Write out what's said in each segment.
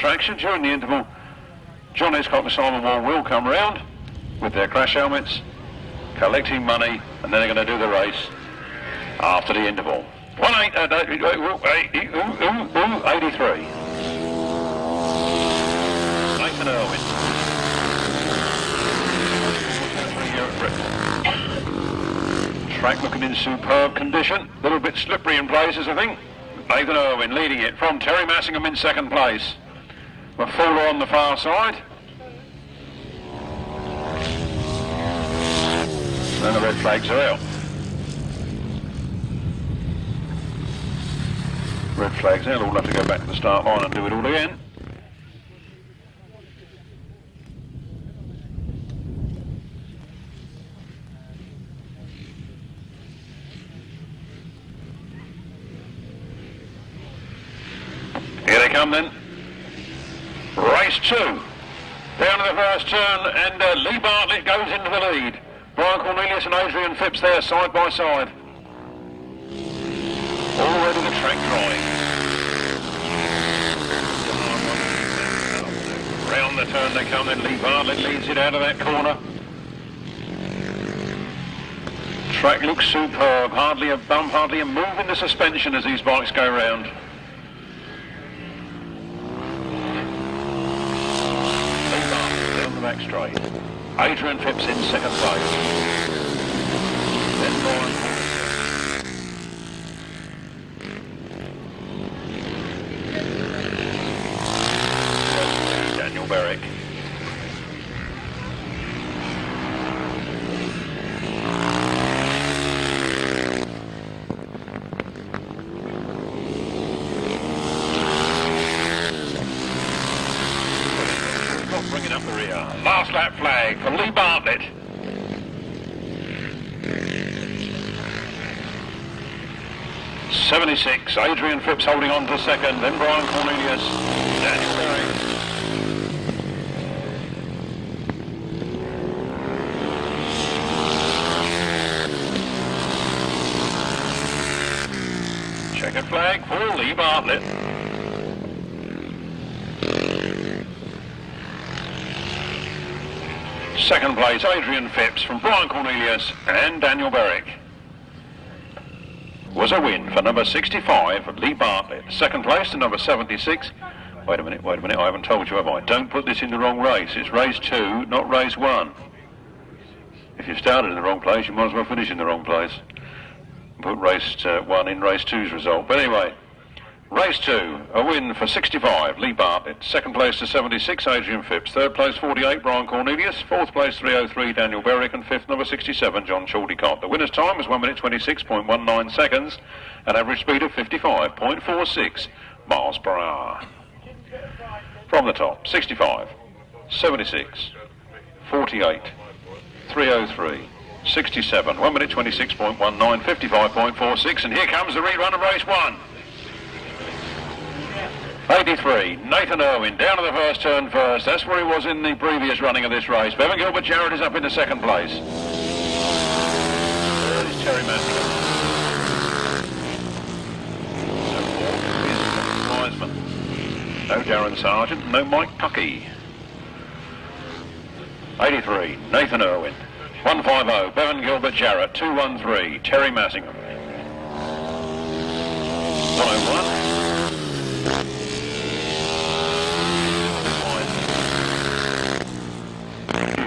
traction during the interval. John Hiscock and Simon Wall will come round with their crash helmets, collecting money, and then they're going to do the race after the interval. 83. Nathan Irwin. Track looking in superb condition. A little bit slippery in places, I think. Nathan Irwin leading it from Teri Massingham in second place. Mafula on the far side. And the red flags are out. Red flags out. We'll have to go back to the start line and do it all again. Here they come then. Race 2. Down to the first turn, and Lee Bartlett goes into the lead. Brian Cornelius and Adrian Phipps there side by side. Already the track drawing. Round the turn they come then. Lee Bartlett leads it out of that corner. Track looks superb. Hardly a bump, hardly a move in the suspension as these bikes go round. Back straight. Adrian Phipps in second place. Then Brian. Daniel Berwick. Bringing up the rear. Last lap flag for Lee Bartlett. .76, Adrian Phipps holding on to second, then Brian Cornelius, Daniel Berwick. Checkered flag for Lee Bartlett. Second place, Adrian Phipps from Brian Cornelius and Daniel Berwick. Was a win for number 65, Lee Bartlett. Second place to number 76. Wait a minute, I haven't told you, have I? Don't put this in the wrong race. It's race 2, not race 1. If you started in the wrong place, you might as well finish in the wrong place. Put race 1 in race 2's result. But anyway, race 2, a win for 65, Lee Bartlett. Second place to 76, Adrian Phipps. Third place, 48, Brian Cornelius. Fourth place, 303, Daniel Berwick. And fifth, number 67, John Chaldicott. The winner's time was 1 minute 26.19 seconds. An average speed of 55.46 miles per hour. From the top, 65, 76, 48, 303, 67, 1 minute 26.19, 55.46. And here comes the rerun of race 1. 83, Nathan Irwin, down to the first turn first. That's where he was in the previous running of this race. Bevan Gilbert-Jarrett is up in the second place. Third is Teri Massingham. No Darren Sargent, no Mike Puckey. 83, Nathan Irwin. 150, Bevan Gilbert-Jarrett. 213, Teri Massingham. 101.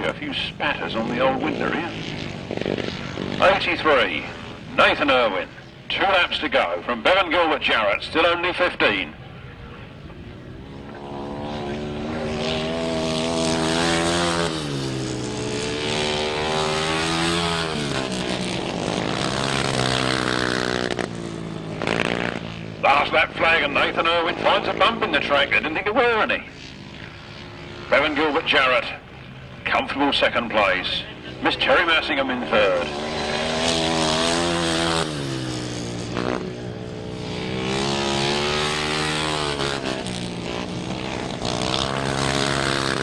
A few spatters on the old window here. 83, Nathan Irwin. 2 laps to go from Bevan Gilbert-Jarrett, still only 15. Last lap flag and Nathan Irwin finds a bump in the track. They didn't think there were any. Bevan Gilbert-Jarrett. Comfortable second place. Miss Teri Massingham in third.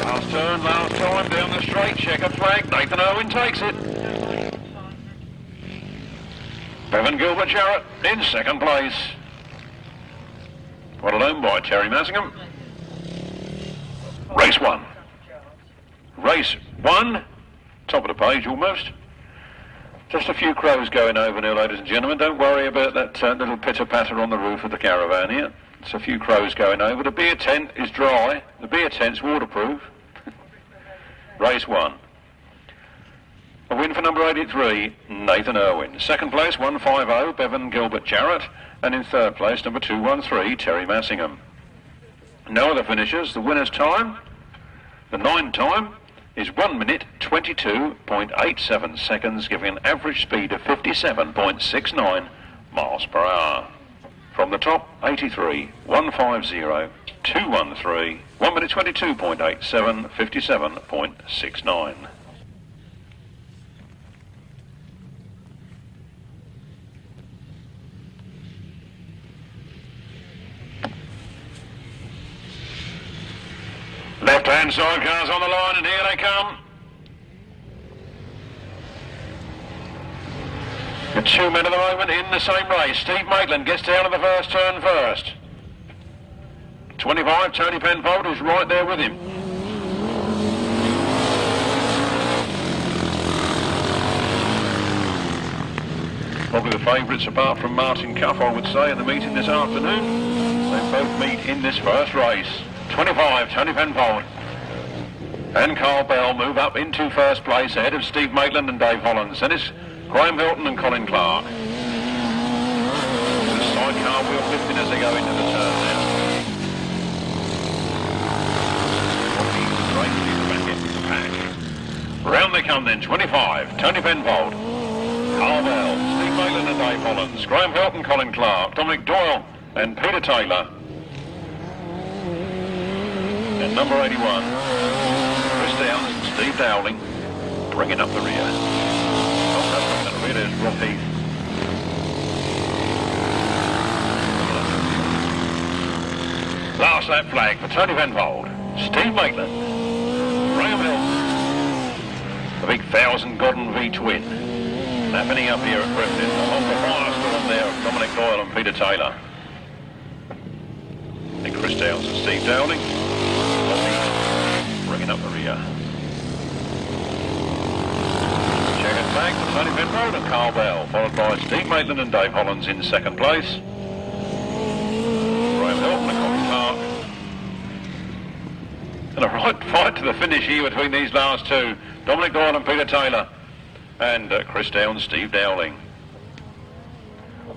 Last turn, last time, down the straight, checkered flag. Nathan Irwin takes it. Bevan Gilbert-Jarrett in second place. Followed home by Teri Massingham. Race 1. Race 1. Top of the page almost. Just a few crows going over now, ladies and gentlemen. Don't worry about that little pitter-patter on the roof of the caravan here. It's a few crows going over. The beer tent is dry. The beer tent's waterproof. Race 1. A win for number 83, Nathan Irwin. Second place, 150, Bevan Gilbert-Jarrett. And in third place, number 213, Teri Massingham. No other finishers. The winner's time, the 9 time, is 1 minute 22.87 seconds, giving an average speed of 57.69 miles per hour. From the top, 83, 150, 213, 1 minute 22.87, 57.69. Left-hand side cars on the line, and here they come. The 2 men at the moment in the same race. Steve Maitland gets down to the first turn first. 25, Tony Penfold is right there with him. Probably the favourites apart from Martin Cuff, I would say, in the meeting this afternoon. They both meet in this first race. 25, Tony Penfold and Carl Bell move up into first place ahead of Steve Maitland and Dave Hollands. Then it's Graham Hilton and Colin Clark. The sidecar wheel lifting as they go into the turn now. Back into the pack. Round they come then, 25, Tony Penfold, Carl Bell, Steve Maitland and Dave Hollands, Graham Hilton, Colin Clark, Dominic Doyle and Peter Taylor. And number 81, Chris Downs and Steve Dowling bringing up the rear. Oh, that's bringing up the rear, there's Rob Heath. Last lap flag for Tony Penfold, Steve Maitland, Graham Hilton, the big 1000 Godden V-twin. Happening up here at Griffin, along the fire still on there of Dominic Doyle and Peter Taylor. And Chris Downs and Steve Dowling bringing up the rear. Checkered flag for Tony Penfold and Carl Bell, followed by Steve Maitland and Dave Hollands in second place. Graham Hilton and Colin Clark. And a right fight to the finish here between these last two, Dominic Doyle and Peter Taylor, and Chris Downs, Steve Dowling,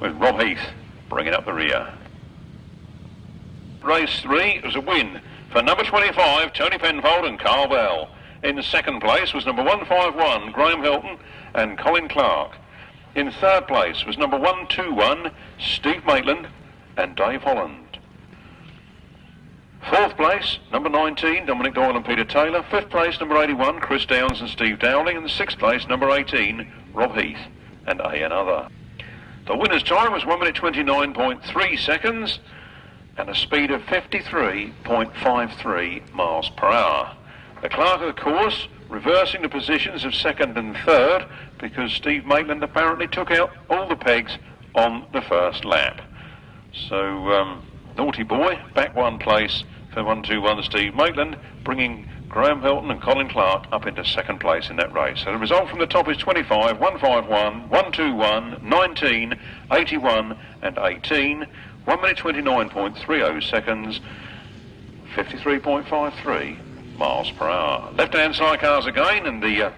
with Rob Heath bringing up the rear. Race 3 was a win for number 25, Tony Penfold and Carl Bell. In second place was number 151, Graham Hilton and Colin Clark. In third place was number 121, Steve Maitland and Dave Holland. Fourth place, number 19, Dominic Doyle and Peter Taylor. Fifth place, number 81, Chris Downs and Steve Dowling. And sixth place, number 18, Rob Heath and another. The winner's time was 1 minute 29.3 seconds and a speed of 53.53 miles per hour. The clerk of the course reversing the positions of second and third because Steve Maitland apparently took out all the pegs on the first lap. So, naughty boy, back one place for 121 Steve Maitland, bringing Graham Hilton and Colin Clark up into second place in that race. So the result from the top is 25, 151, 121, 19, 81 and 18. 1 minute 29.30 seconds, 53.53 miles per hour. Left-hand side cars again, and the,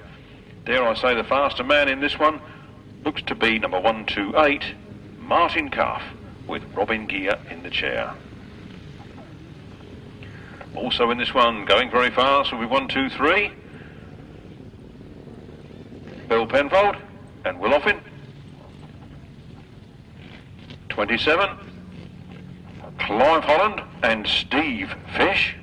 dare I say, the faster man in this one looks to be number 128, Martin Cuff, with Robin Gear in the chair. Also in this one, going very fast, will be 123, Bill Penfold and Will Offin. 27, Clive Holland and Steve Fish.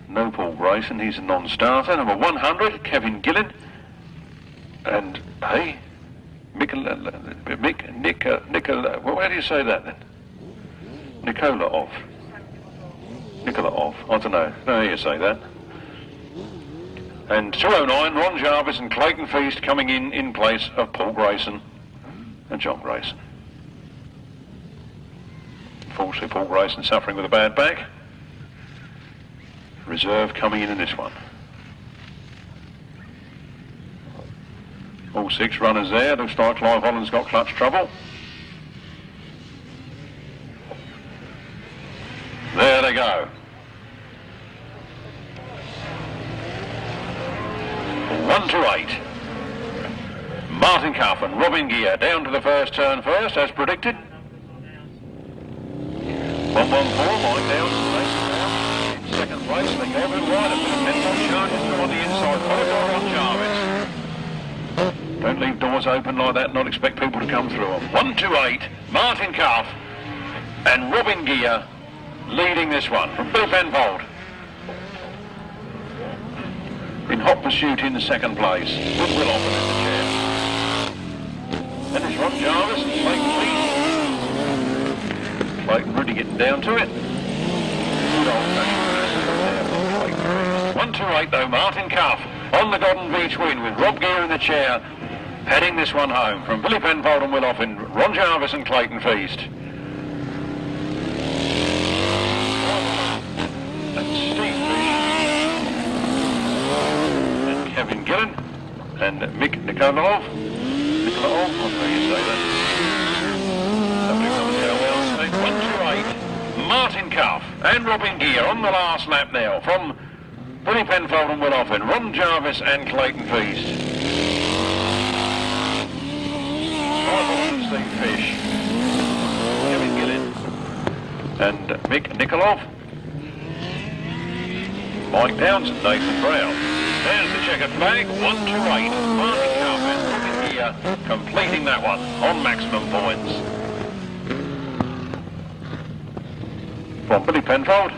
No Paul Grayson, he's a non-starter. Number 100, Kevin Gillen. And, hey, Mick, how do you say that then? Nicola Off, I don't know how you say that. And 209, Ron Jarvis and Clayton Feast coming in place of Paul Grayson and John Grayson. unfortunately Paul Grayson suffering with a bad back. Reserve coming in this one. All 6 runners there. Looks like Clive Holland's got clutch trouble. There they go. 1 to 8. Martin Cuff and Robin Gear down to the first turn first, as predicted. 114, Mike down. Second place, they go a bit wide. A bit of petrol charges on the inside. Followed by Ron Jarvis. Don't leave doors open like that, not expect people to come through them. 1 to 8, Martin Cuff and Robin Gear leading this one from Bill Penfold. In hot pursuit in the second place, with Will Oppen in the chair. Then it's Ron Jarvis and Clayton Lee. Clayton really getting down to it. Good old 1 to 8 though, Martin Cuff on the Godden Beach win with Rob Gear in the chair, heading this one home from Billy Penfold and Will Oppen, Ron Jarvis and Clayton Feast. Steve Fish and Kevin Gillen and Mick Nikolov, I know you say that. 1 to 8, Martin Cuff and Robin Gear on the last lap now from Billy Penfold and Will Oppen, Ron Jarvis and Clayton Feast. Steve Fish, Kevin Gillen and Mick Nikolov. Mike Downs and Nathan Brown. There's the checkered flag, 1 to 8. Martin Cuff and Robin Gear completing that one on maximum points. From Billy Penfold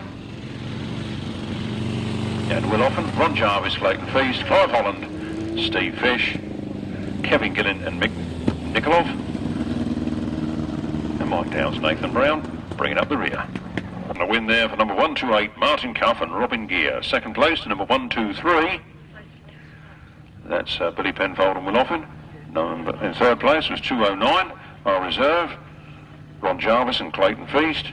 and Will Oppen, Ron Jarvis, Clayton Feast, Clive Holland, Steve Fish, Kevin Gillen and Mick Nikolov, and Mike Downs, Nathan Brown, bringing up the rear. And a win there for number 1 to 8, Martin Cuff and Robin Gear. Second place to number 1 2 3. That's Billy Penfold and Will Oppen. In third place was 209, our reserve, Ron Jarvis and Clayton Feast.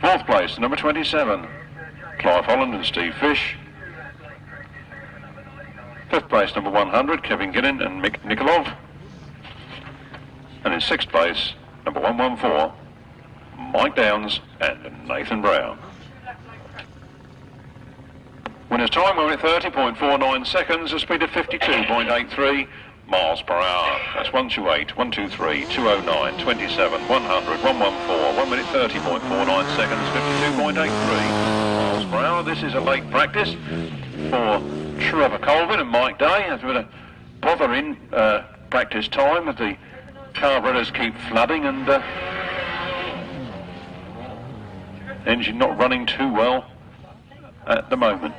Fourth place to number 27, Clive Holland and Steve Fish. Fifth place number 100, Kevin Gillen and Mick Nikolov. And in sixth place, number 114, Mike Downs and Nathan Brown. Winner's time, we're at 30.49 seconds, a speed of 52.83 miles per hour. That's 1 to 8, 1 2 3, 209, 27, 100, 114, 1 minute 30.49 seconds, 52.83 miles per hour. This is a late practice for Trevor Colvin and Mike Day. There's a bit of bother in practice time as the carburetors keep flooding and engine not running too well at the moment.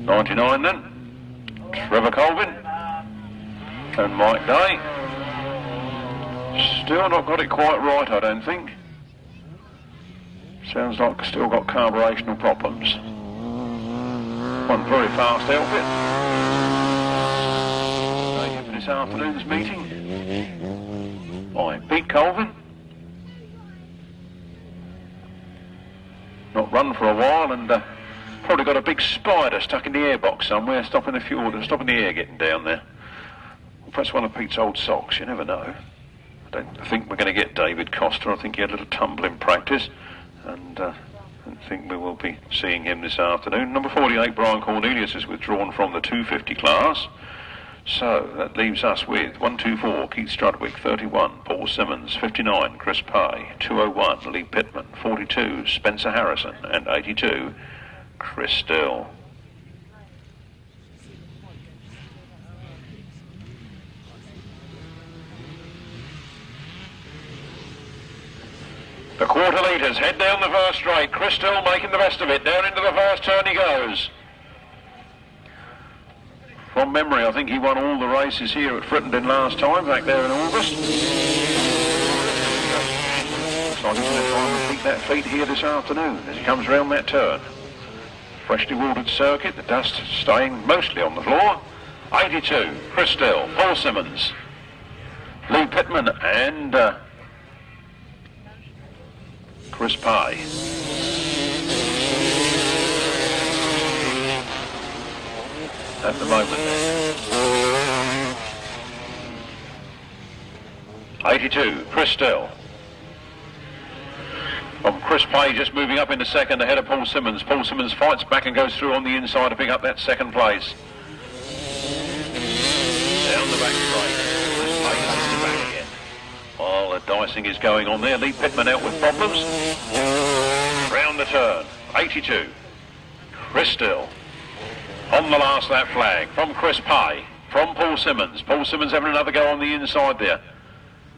'99 then, Trevor Colvin and Mike Day. Still not got it quite right, I don't think. Sounds like still got carburetional problems. One very fast outfit. Thank you for this afternoon's meeting. I beat Colvin. Not run for a while and probably got a big spider stuck in the airbox somewhere, stopping the fuel, stopping the air getting down there. Or perhaps one of Pete's old socks, you never know. I don't think we're going to get David Costa. I think he had a little tumble in practice, and I think we will be seeing him this afternoon. Number 48, Brian Cornelius, is withdrawn from the 250 class. So that leaves us with 124, Keith Strudwick, 31, Paul Simmons, 59, Chris Pay, 201, Lee Pitman, 42, Spencer Harrison, and 82, Chris Still. The quarter litres head down the first straight. Chris Still making the best of it. Down into the first turn he goes. From memory, I think he won all the races here at Frittenden last time, back there in August. Looks like he's going to try and repeat that feat here this afternoon as he comes round that turn. Freshly watered circuit, the dust staying mostly on the floor. 82, Chris Still, Paul Simmons, Lee Pitman and Chris Pay. At the moment then. 82, Chris Still. From Chris Pay just moving up into second ahead of Paul Simmons. Paul Simmons fights back and goes through on the inside to pick up that second place. Down the back straight. Chris Pay takes it back again. Oh, the dicing is going on there. Lee Pitman out with problems. Round the turn. 82. Chris Still. On the last lap flag from Chris Pay. From Paul Simmons. Paul Simmons having another go on the inside there.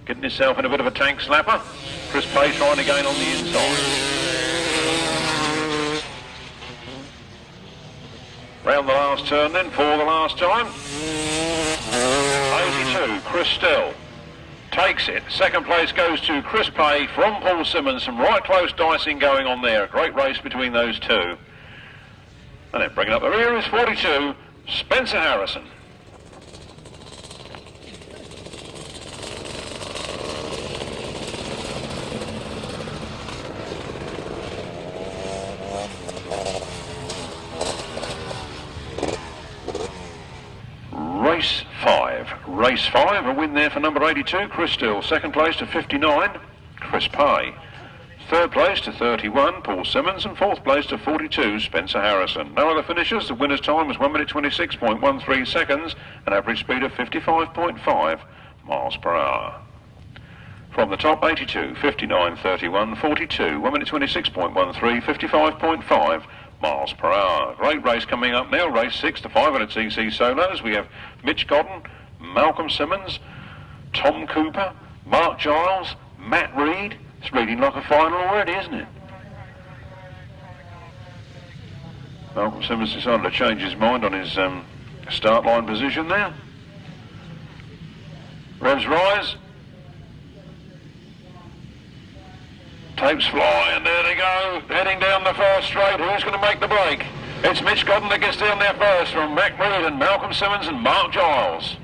Getting himself in a bit of a tank slapper. Chris Pay trying to gain on the inside. Round the last turn then for the last time. 82, Chris Still takes it. Second place goes to Chris Pay from Paul Simmons. Some right close dicing going on there. A great race between those two. And then bringing up the rear is 42, Spencer Harrison. Race 5, a win there for number 82, Chris Still. Second place to 59, Chris Pay. Third place to 31, Paul Simmons. And fourth place to 42, Spencer Harrison. No other finishers. The winner's time was 1 minute 26.13 seconds, an average speed of 55.5 miles per hour. From the top, 82, 59, 31, 42, 1 minute 26.13, 55.5 miles per hour. Great race coming up now. Race 6, the 500cc solos. We have Mitch Godden, Malcolm Simmons, Tom Cooper, Mark Giles, Matt Reed. It's reading like a final already, isn't it? Malcolm Simmons decided to change his mind on his start line position there. Revs rise. Tapes fly, and there they go, heading down the first straight. Who's going to make the break? It's Mitch Godden that gets down there first from Matt Reed and Malcolm Simmons and Mark Giles.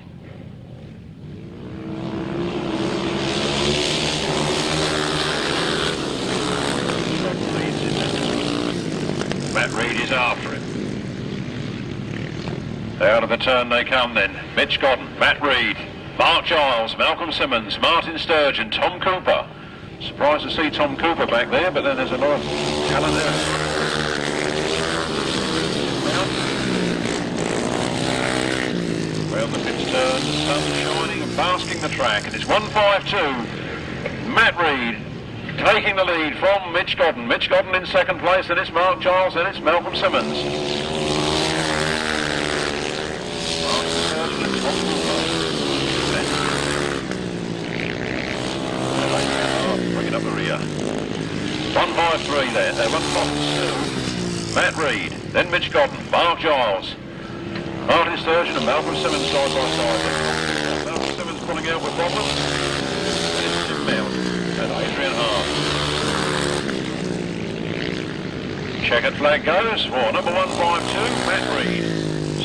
Matt Reed is after him. Out of the turn they come then. Mitch Godden, Matt Reed, Mark Giles, Malcolm Simmons, Martyn Sturgeon, Tom Cooper. Surprised to see Tom Cooper back there, but then there's a lot of talent there. Round the pits turn, the sun shining and basking the track, and it's 152. Matt Reed taking the lead from Mitch Godden. Mitch Godden in second place, and it's Mark Giles, and it's Malcolm Simmons. Bringing up the rear. 153 there. 152. Matt Reed, then Mitch Godden, Mark Giles, Martyn Sturgeon and Malcolm Simmons side by side. Malcolm Simmons pulling out with problems. It's Tim Mount and Adrian Phipps. Checkered flag goes for number 152, Matt Reed.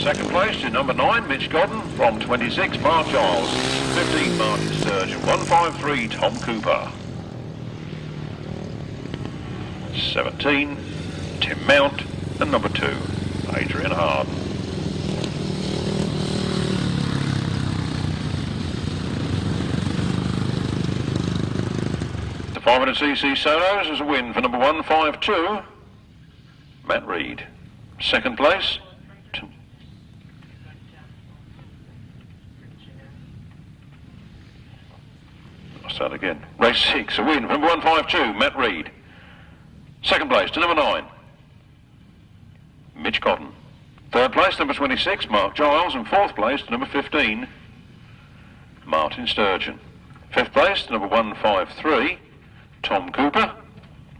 Second place to number 9, Mitch Godden. From 26, Mark Giles. 15, Martyn Sturgeon. 153, Tom Cooper. 17, Tim Mount. And number 2, Adrian Harden. The 500cc solos is a win for number 152, Matt Reed. Second place, I'll start again. Race 6, a win for number 152, Matt Reed. Second place to number 9, Mitch Godden. Third place, number 26, Mark Giles. And fourth place to number 15, Martyn Sturgeon. Fifth place to number 153, Tom Cooper.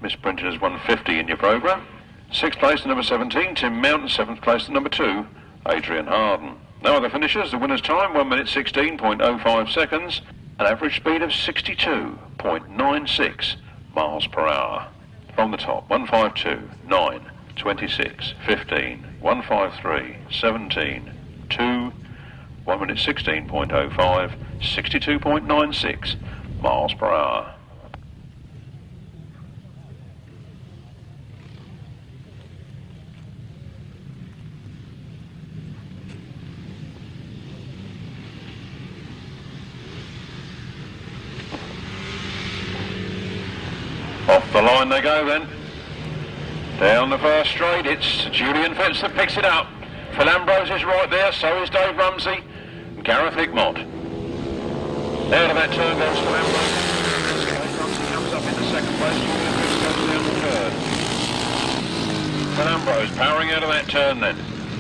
Misprinted as 150 in your programme. Sixth place to number 17, Tim Mount. And seventh place to number 2, Adrian Harden. No other finishers. The winner's time, 1 minute 16.05 seconds. An average speed of 62.96 miles per hour. From the top, 152, 9, 26, 15, 153, 17, 2, 1 minute 16.05, 62.96 miles per hour. Off the line they go then. Down the first straight, it's Julian Phipps that picks it up. Phil Ambrose is right there, so is Dave Rumsey and Gareth Hickmott. Out of that turn goes Phil Ambrose. Dave Rumsey comes up into second place, Julian Phipps goes down to third. Phil Ambrose powering out of that turn then.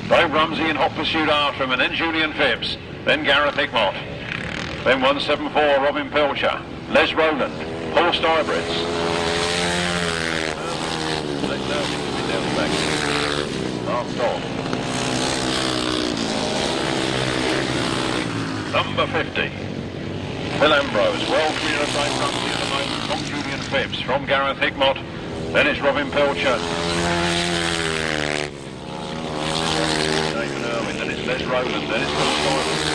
Dave Rumsey in hot pursuit after him, and then Julian Phipps, then Gareth Hickmott. Then 174, Robin Pilcher, Les Rowland, Paul Stuybrits. Number 50, Phil Ambrose, well clear of Dave Rumsey at the moment from Julian Phipps, from Gareth Hickmott, then it's Robin Pilcher. Nathan Irwin, then it's Les Rowland, then it's Paul Stuybrits.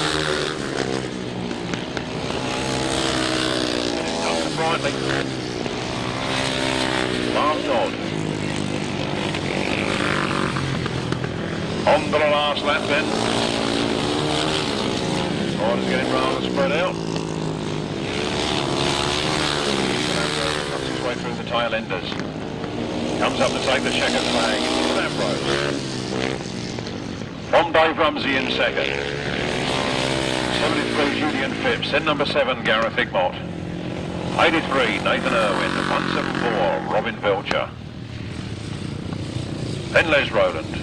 Duncan Brightly. Mark Dodd. On to the last lap then. Riders getting rather spread out. Comes his way through the tail enders. Comes up to take the checkered flag. Ambrose. From Dave Rumsey in second. 73 Julian Phipps. Then number 7 Gareth Hickmott. 83 Nathan Irwin. 174 Robin Pilcher. Then Les Rowland.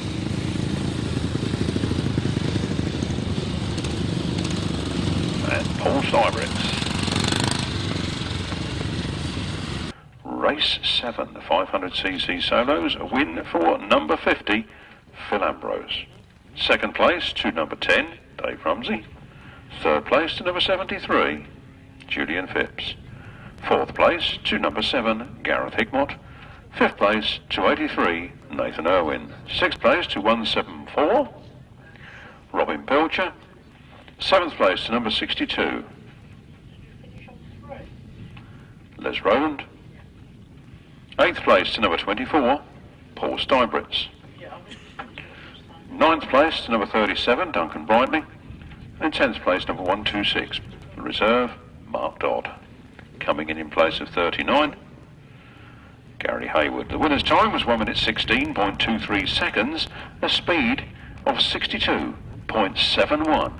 And Paul Stuybrits. Race 7, 500cc solos, a win for number 50, Phil Ambrose. Second place to number 10, Dave Rumsey. Third place to number 73, Julian Phipps. Fourth place to number 7, Gareth Hickmott. Fifth place to 83, Nathan Irwin. Sixth place to 174, Robin Pilcher. Seventh place to number 62, Les Rowland. Eighth place to number 24, Paul Stuybrits. Ninth place to number 37, Duncan Brightly. And 10th place, number 126, the reserve, Mark Dodd. Coming in place of 39, Gary Hayward. The winner's time was 1 minute 16.23 seconds, a speed of 62.71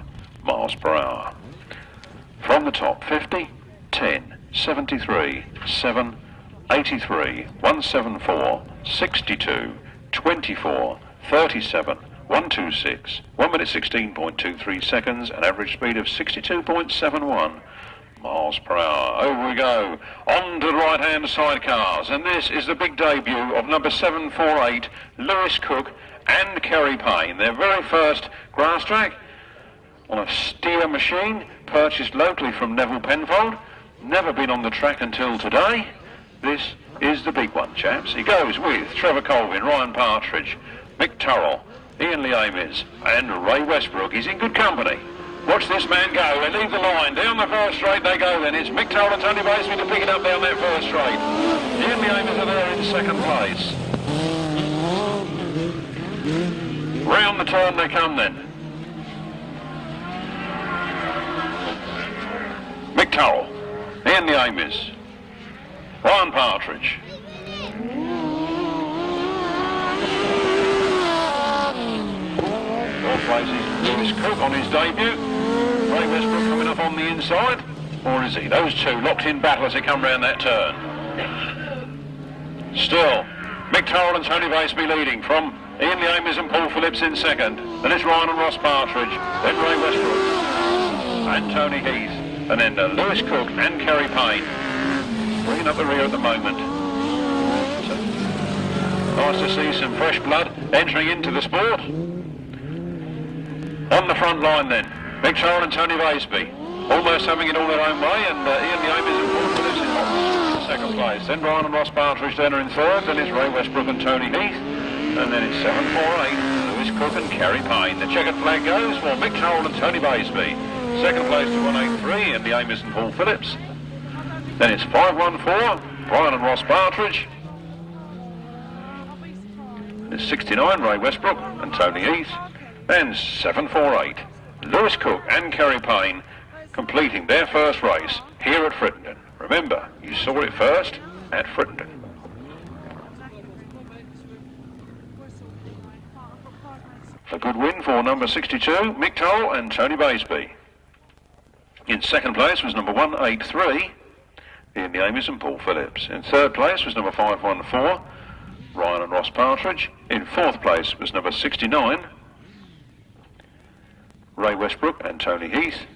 miles per hour. From the top, 50, 10, 73, 7, 83, 174, 62, 24, 37, 126, 1 minute 16.23 seconds, an average speed of 62.71 miles per hour. Over we go, on to the right-hand sidecars, and this is the big debut of number 748, Lewis Cook and Kerry Payne. Their very first Grasstrack on a steer machine, purchased locally from Neville Penfold. Never been on the track until today. This is the big one, chaps. He goes with Trevor Colvin, Ryan Partridge, Mick Turrell, Ian Lee Amis, and Ray Westbrook. He's in good company. Watch this man go. They leave the line. Down the first straight they go then. It's Mick Turrell and Tony Baseby to pick it up down that first straight. Ian Lee Amis are there in second place. Round the turn they come then. Mick Turrell, Ian Lee Amis, Ryan Partridge. Fourth place is Lewis Cook on his debut. Ray Westbrook coming up on the inside. Or is he? Those two locked in battle as they come round that turn. Still, Mick Turrell and Tony Baseby leading from Ian Lee Amis and Paul Phillips in second. Then it's Ryan and Ross Partridge. Then Ray Westbrook and Tony Heath. And then Lewis Cook and Kerry Payne bringing up the rear at the moment. So, nice to see some fresh blood entering into the sport. On the front line then, Mick Turrell and Tony Baseby almost having it all their own way, and Ian Lee Amis and Paul Phillips in second place. Then Ryan and Ross Partridge then are in third. Then it's Ray Westbrook and Tony Heath. And then it's 7-4-8, Lewis Cook and Kerry Payne. The checkered flag goes for Mick Godden and Tony Baseby. Second place to 183 and the Amos and Paul Phillips. Then it's 5-1-4, Brian and Ross Partridge. And it's 69, Ray Westbrook and Tony Heath. And 7-4-8, Lewis Cook and Kerry Payne completing their first race here at Frittenden. Remember, you saw it first at Frittenden. A good win for number 62, Mick Godden and Tony Baseby. In second place was number 183, in the Amos and Paul Phillips. In third place was number 514, Ryan and Ross Partridge. In fourth place was number 69, Ray Westbrook and Tony Heath.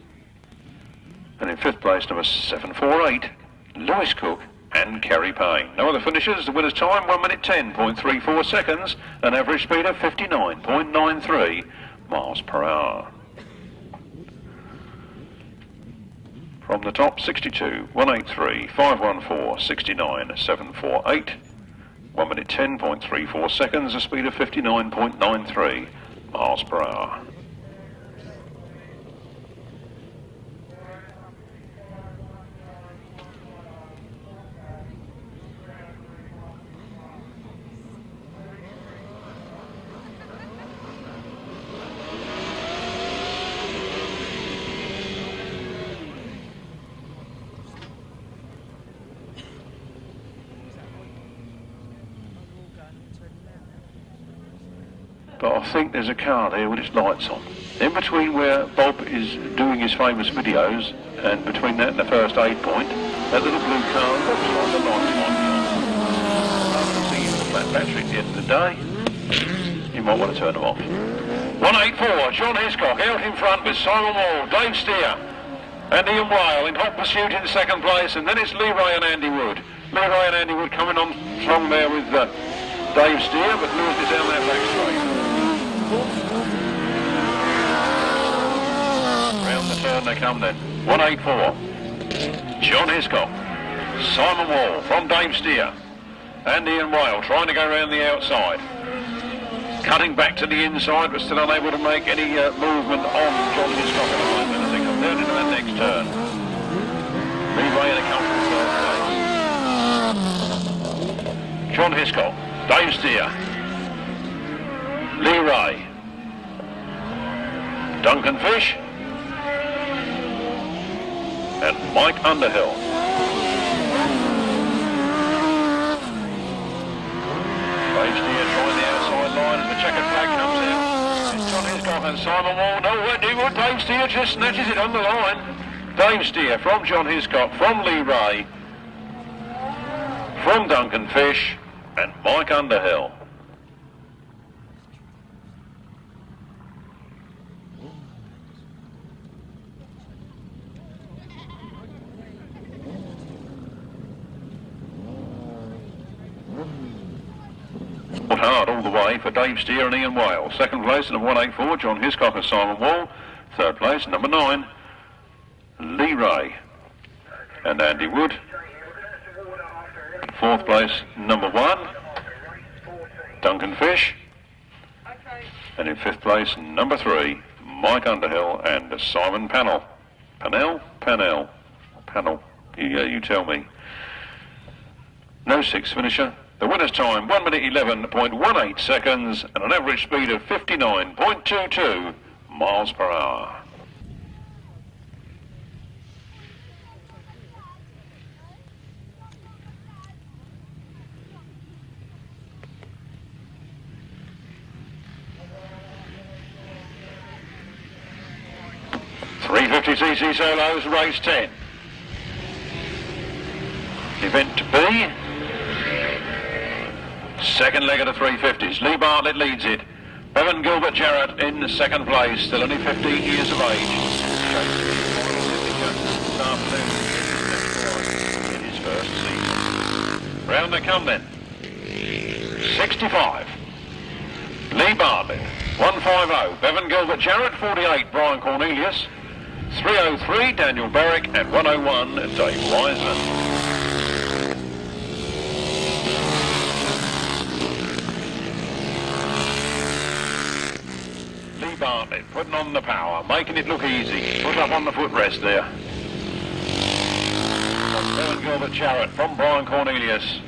And in fifth place, number 748, Lewis Cook and Kerry Payne. No other finishers. The winner's time 1 minute 10.34 seconds, an average speed of 59.93 miles per hour. From the top, 62, 183, 514, 69, 748, 1 minute 10.34 seconds, a speed of 59.93 miles per hour. But I think there's a car there with its lights on. In between where Bob is doing his famous videos, and between that and the first aid point, that little blue car looks like the lights might be on. I can see the flat battery at the end of the day. You might want to turn them off. 184, John Hiscock out in front with Simon Wall, Dave Steer and Ian Whale in hot pursuit in second place, and then it's Leroy and Andy Wood. Leroy and Andy Wood coming on strong there with Dave Steer, but Lewis is down that back straight. Round the turn they come then. 184. John Hiscock. Simon Wall from Dave Steer. And Ian Whale trying to go around the outside. Cutting back to the inside but still unable to make any movement on John Hiscock at the moment as they come down into that next turn. Leeway in a comfortable third place. John Hiscock. Dave Steer. Leroy. Duncan Fish. And Mike Underhill. Dave Steer trying the outside line as the checkered flag comes out. It's John Hiscock and Simon Wall. No, Dave Steer just snatches it on the line. Dave Steer from John Hiscock, from Leroy, from Duncan Fish, and Mike Underhill. Hard all the way for Dave Steer and Ian Whale. Second place, number 184, John Hiscock and Simon Wall. Third place, number 9, Leroy and Andy Wood. Fourth place, number 1, Duncan Fish. And in fifth place, number 3, Mike Underhill and Simon Pannell. Pannell. You tell me. No sixth finisher. The winner's time, 1 minute 11.18 seconds and an average speed of 59.22 miles per hour. .350cc solos, race 10. Event B. Second leg of the 350s. Lee Bartlett leads it. Bevan Gilbert-Jarrett in the second place, still only 15 years of age. This afternoon in his first season. Round they come then. 65. Lee Bartlett. 150. Bevan Gilbert-Jarrett. 48. Brian Cornelius. 303. Daniel Berwick. And 101. Dave Wiseman. Bartlett, putting on the power, making it look easy. Put up on the footrest there. From Bevan Gilbert-Jarrett, from Brian Cornelius.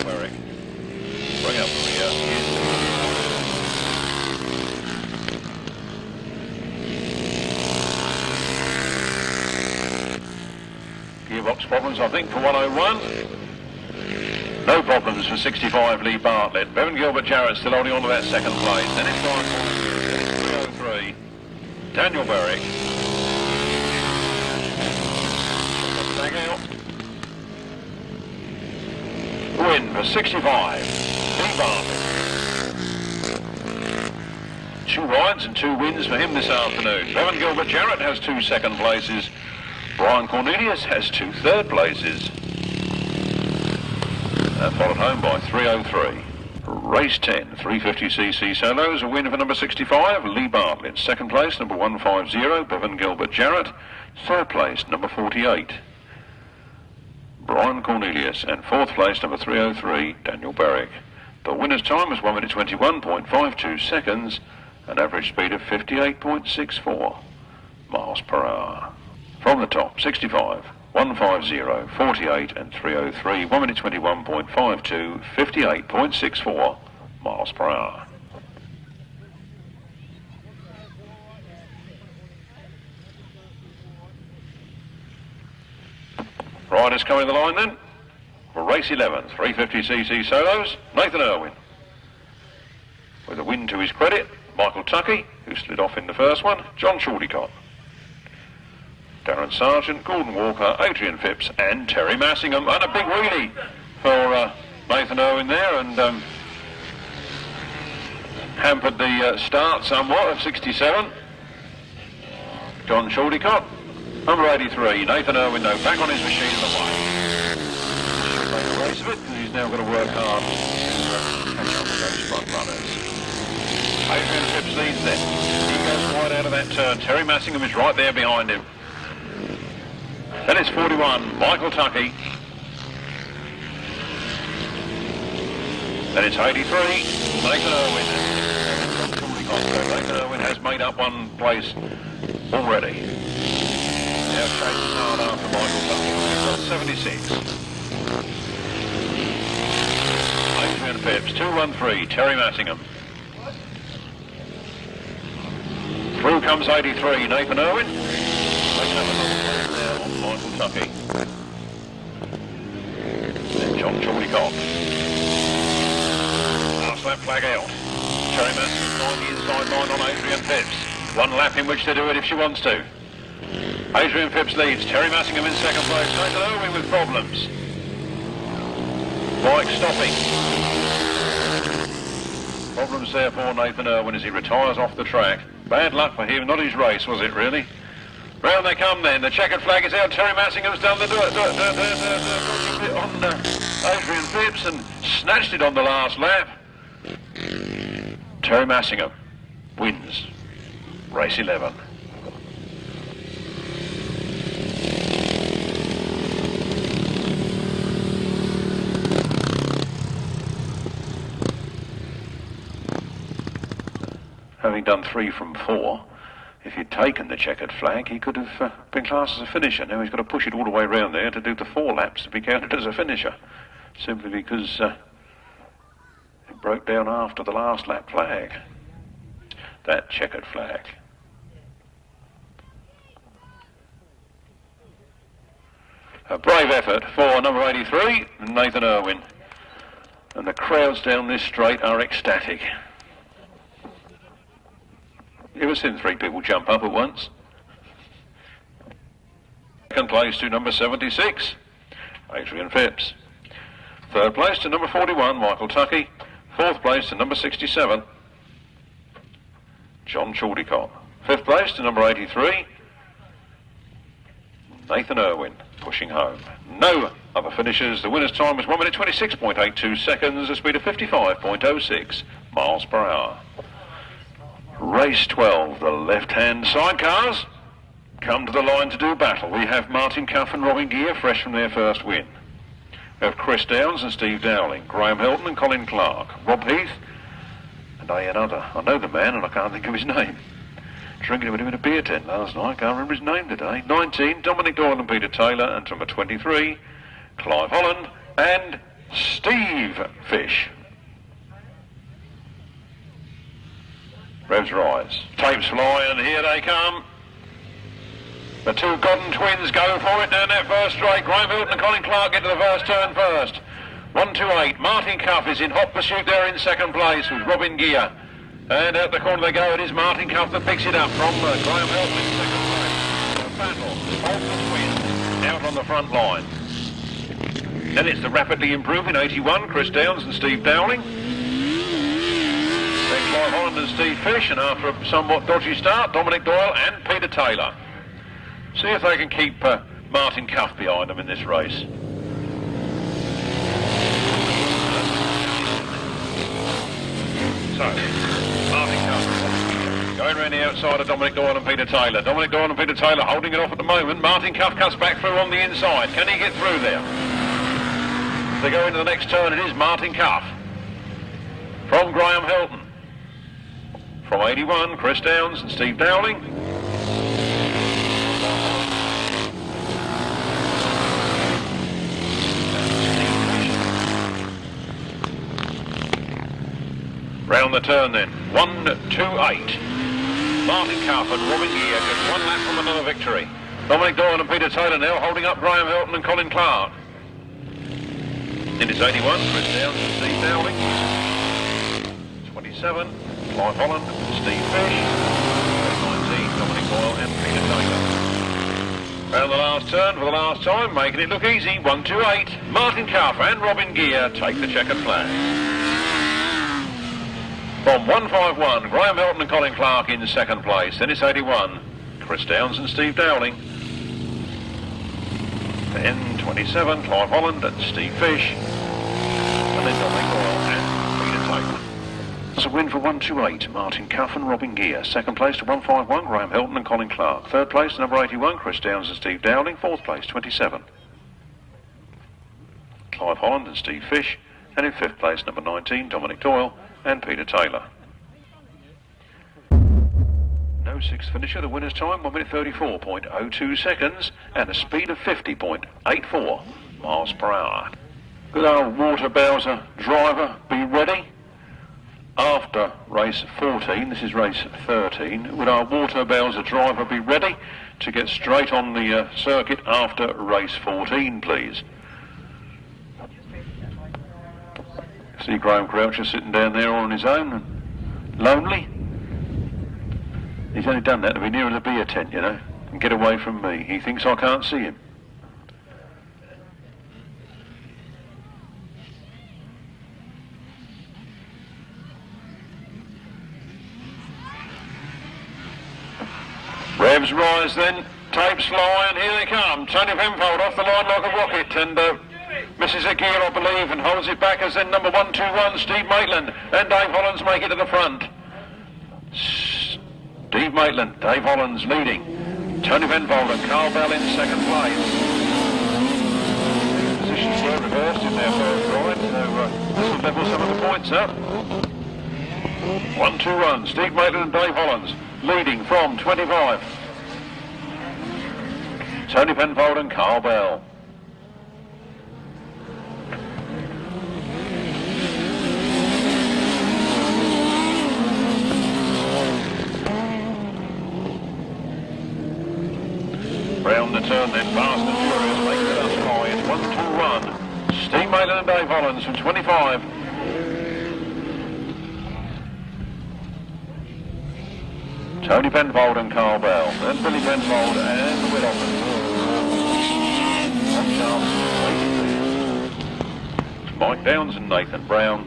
Berwick. Bring up the rear. Gearbox problems, I think, for 101. No problems for 65 Lee Bartlett. Bevan Gilbert-Jarrett still holding on to that second place. Then it's Brian Cornelius, 303. Daniel Berwick. Back out. Win for 65 Lee Bartlett. 2 rides and 2 wins for him this afternoon. Bevan Gilbert-Jarrett has 2 second places. Brian Cornelius has 2 third places. Followed home by 303. Race 10, 350cc solos, a win for number 65, Lee Bartlett. Second place, number 150, Bevan Gilbert-Jarrett. Third place, number 48, Brian Cornelius. And fourth place, number 303, Daniel Berwick. The winner's time was 1 minute 21.52 seconds, an average speed of 58.64 miles per hour. From the top, 65, 150, 48 and 303, 1 minute 21.52, 58.64 miles per hour. Riders coming to the line then. For race 11, 350cc solos, Nathan Irwin. With a win to his credit, Michael Tuckey, who slid off in the first one, John Chaldicott. Darren Sargent, Gordon Walker, Adrian Phipps and Teri Massingham. And a big wheelie for Nathan Irwin there, and hampered the start somewhat of 67. John Chaldicott. Number 83, Nathan Irwin though, back on his machine in the way. Should make a race of it, because he's now got to work hard to catch up with those front runners. Adrian Phipps leads then. He goes wide out of that turn. Teri Massingham is right there behind him. Then it's 41, Michael Tuckey. Then it's 83, Nathan Irwin. Nathan Irwin has made up one place already. Now chasing hard after Michael Tuckey. 76. Adrian Phipps, 213, Teri Massingham. Through comes 83, Nathan Irwin. Making up another place now on Michael Tuckey. Then John Chaldicott. Last lap flag out. Teri Massingham on the inside line on Adrian Phipps. 1 lap in which to do it if she wants to. Adrian Phipps leads, Teri Massingham in second place. Nathan Irwin with problems. Bike stopping. Problems there for Nathan Irwin as he retires off the track. Bad luck for him, not his race, was it really? Round they come then, the checkered flag is out. Teri Massingham's done the bit on Adrian Phipps and snatched it on the last lap. Teri Massingham wins race 11. Having done 3 from 4, if he'd taken the checkered flag, he could have been classed as a finisher. Now he's got to push it all the way around there to do the 4 laps to be counted as a finisher, simply because it broke down after the last lap flag. That checkered flag. A brave effort for number 83, Nathan Irwin. And the crowds down this straight are ecstatic. You ever seen 3 people jump up at once? Second place to number 76, Adrian Phipps. Third place to number 41, Michael Tuckey. Fourth place to number 67, John Chaldicott. Fifth place to number 83, Nathan Irwin, pushing home. No other finishers. The winner's time was 1 minute 26.82 seconds, a speed of 55.06 miles per hour. Race 12, the left-hand sidecars come to the line to do battle. We have Martin Cuff and Robin Gear, fresh from their first win. We have Chris Downs and Steve Dowling, Graham Hilton and Colin Clark, Rob Heath Sunday another. I know the man and I can't think of his name. Drinking with him in a beer tent last night. Can't remember his name today. 19, Dominic Doyle and Peter Taylor. And number 23, Clive Holland and Steve Fish. Revs rise. Tapes fly and here they come. The two Godden twins go for it down that first straight. Graham Hilton and Colin Clark get to the first turn first. 1-2-8. Martin Cuff is in hot pursuit there in second place with Robin Gear. And out the corner they go. It is Martin Cuff that picks it up from Graham Hilton in second place. Battle. Hold the twins out on the front line. Then it's the rapidly improving 81, Chris Downs and Steve Dowling. Then Clive Holland and Steve Fish, and after a somewhat dodgy start, Dominic Doyle and Peter Taylor. See if they can keep Martin Cuff behind them in this race. So, Martin Cuff going around the outside of Dominic Doyle and Peter Taylor. Dominic Doyle and Peter Taylor holding it off at the moment. Martin Cuff cuts back through on the inside. Can he get through there? As they go into the next turn, it is Martin Cuff from Graham Hilton. From 81, Chris Downs and Steve Dowling. Round the turn then, 1-2-8. Martin Cuff and Robin Gear just one lap from another victory. Dominic Doyle and Peter Taylor now holding up Graham Hilton and Colin Clark. Then it's 81, Chris Downs and Steve Dowling. 27, Clive Holland, Steve Fish. 19, Dominic Doyle and Peter Taylor. Round the last turn for the last time, making it look easy, 1-2-8. Martin Cuff and Robin Gear take the checkered flag. From 151, Graham Hilton and Colin Clark in second place. Then it's 81, Chris Downs and Steve Dowling. Then 27, Clive Holland and Steve Fish. And then Dominic Doyle and Peter Taylor. That's a win for 1-2-8, Martin Cuff and Robin Gear. Second place to 151, Graham Hilton and Colin Clark. Third place to number 81, Chris Downs and Steve Dowling. Fourth place, 27, Clive Holland and Steve Fish. And in fifth place, number 19, Dominic Doyle and Peter Taylor. No sixth finisher. The winner's time 1 minute 34.02 seconds and a speed of 50.84 miles per hour. Could our water Bowser driver be ready after race 14? This is race 13. Would our water Bowser driver be ready to get straight on the circuit after race 14, please? See Graham Croucher sitting down there all on his own and lonely. He's only done that to be nearer the beer tent, you know, and get away from me. He thinks I can't see him. Revs rise then, tapes fly, and here they come. Tony Penfold off the line like a rocket, and misses a gear, I believe, and holds it back as then number 121, Steve Maitland, and Dave Hollands make it to the front. Steve Maitland, Dave Hollands leading. Tony Penfold and Carl Bell in second place. Positions were reversed in their first ride, so this will level some of the points up. 1-2-1, Steve Maitland and Dave Hollands leading from 25. Tony Penfold and Carl Bell. Round the turn then, fast and furious, make the dust fly. It's 1-2-1. Steve Maitland and Dave Hollands from 25. Tony Penfold and Carl Bell. Then Billy Penfold and Will Offord. Mike Downs and Nathan Brown.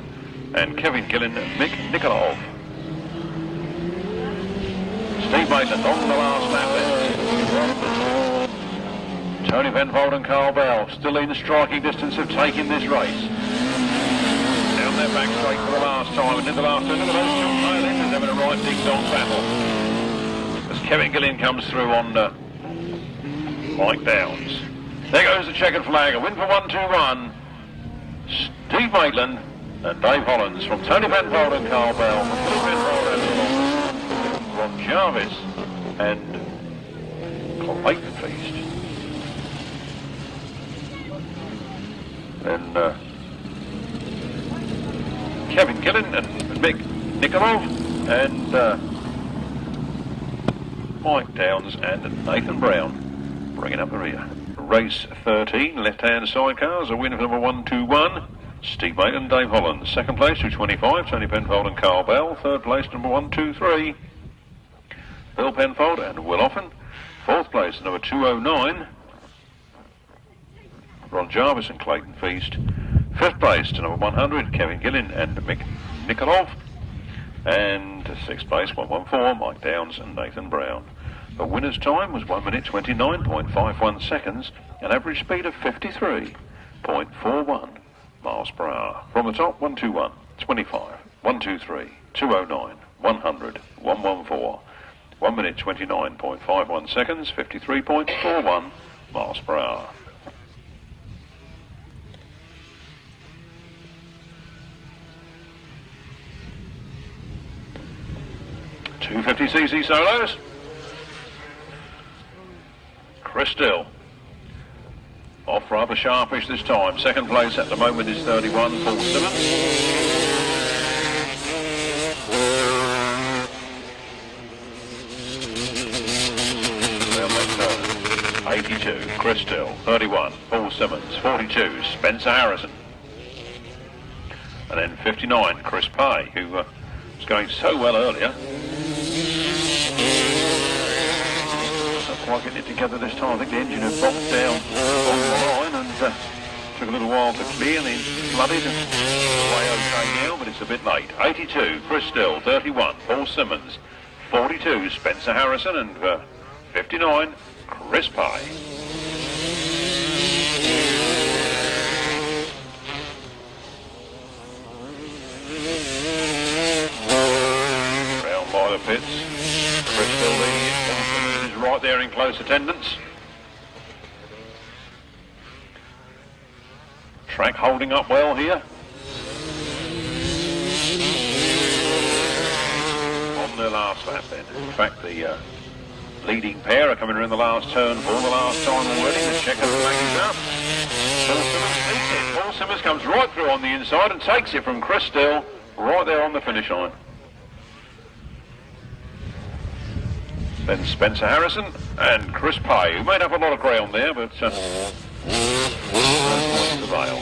And Kevin Gillen and Mick Nikolov. Steve Maitland on the last lap there. Tony Penfold and Carl Bell still in striking distance of taking this race. Down their back straight for the last time, and in the last turn, look at those two tail-enders having a right ding-dong battle. As Kevin Gillen comes through on Mike Downs. There goes the checkered flag, a win for 1-2-1. Steve Maitland And Dave Hollands from Tony Penfold and Carl Bell, from Philip Penfold and Ron Jarvis and Clayton Feast. Then Kevin Gillen and Mick Nikolov and Mike Downs and Nathan Brown bringing up the rear. Race 13, left-hand sidecars, a winner for number 121, Steve Mate and Dave Holland. Second place, 225, Tony Penfold and Carl Bell. Third place, number 123, Bill Penfold and Will Offen. Fourth place, number 209, Ron Jarvis and Clayton Feast. Fifth place to number 100, Kevin Gillen and Mick Nikolov. And sixth place, 114, Mike Downs and Nathan Brown. The winner's time was 1 minute 29.51 seconds, an average speed of 53.41 miles per hour. From the top, 121, 25, 123, 209, 100, 114. 1 minute 29.51 seconds, 53.41 miles per hour. .250cc solos. Chris Still. Off rather sharpish this time. Second place at the moment is 31, Paul Simmons. 82, Chris Still. 31, Paul Simmons. 42, Spencer Harrison. And then 59, Chris Pay, who was going so well earlier. Not quite getting it together this time. I think the engine had bogged down on the line and took a little while to clear and then flooded. Way okay now, but it's a bit late. 82, Chris Still. 31, Paul Simmons. 42, Spencer Harrison. And 59, Chris Pye. Round by the pits. Chris Still leading it. Paul Simmons is right there in close attendance. Track holding up well here. On their last lap then. In fact, the leading pair are coming around the last turn for the last time already. The checker flag is up. Paul Simmons beats it. Paul Simmons comes right through on the inside and takes it from Chris Still right there on the finish line. Then Spencer Harrison and Chris Pay, who made up a lot of ground there, but no points to Vale.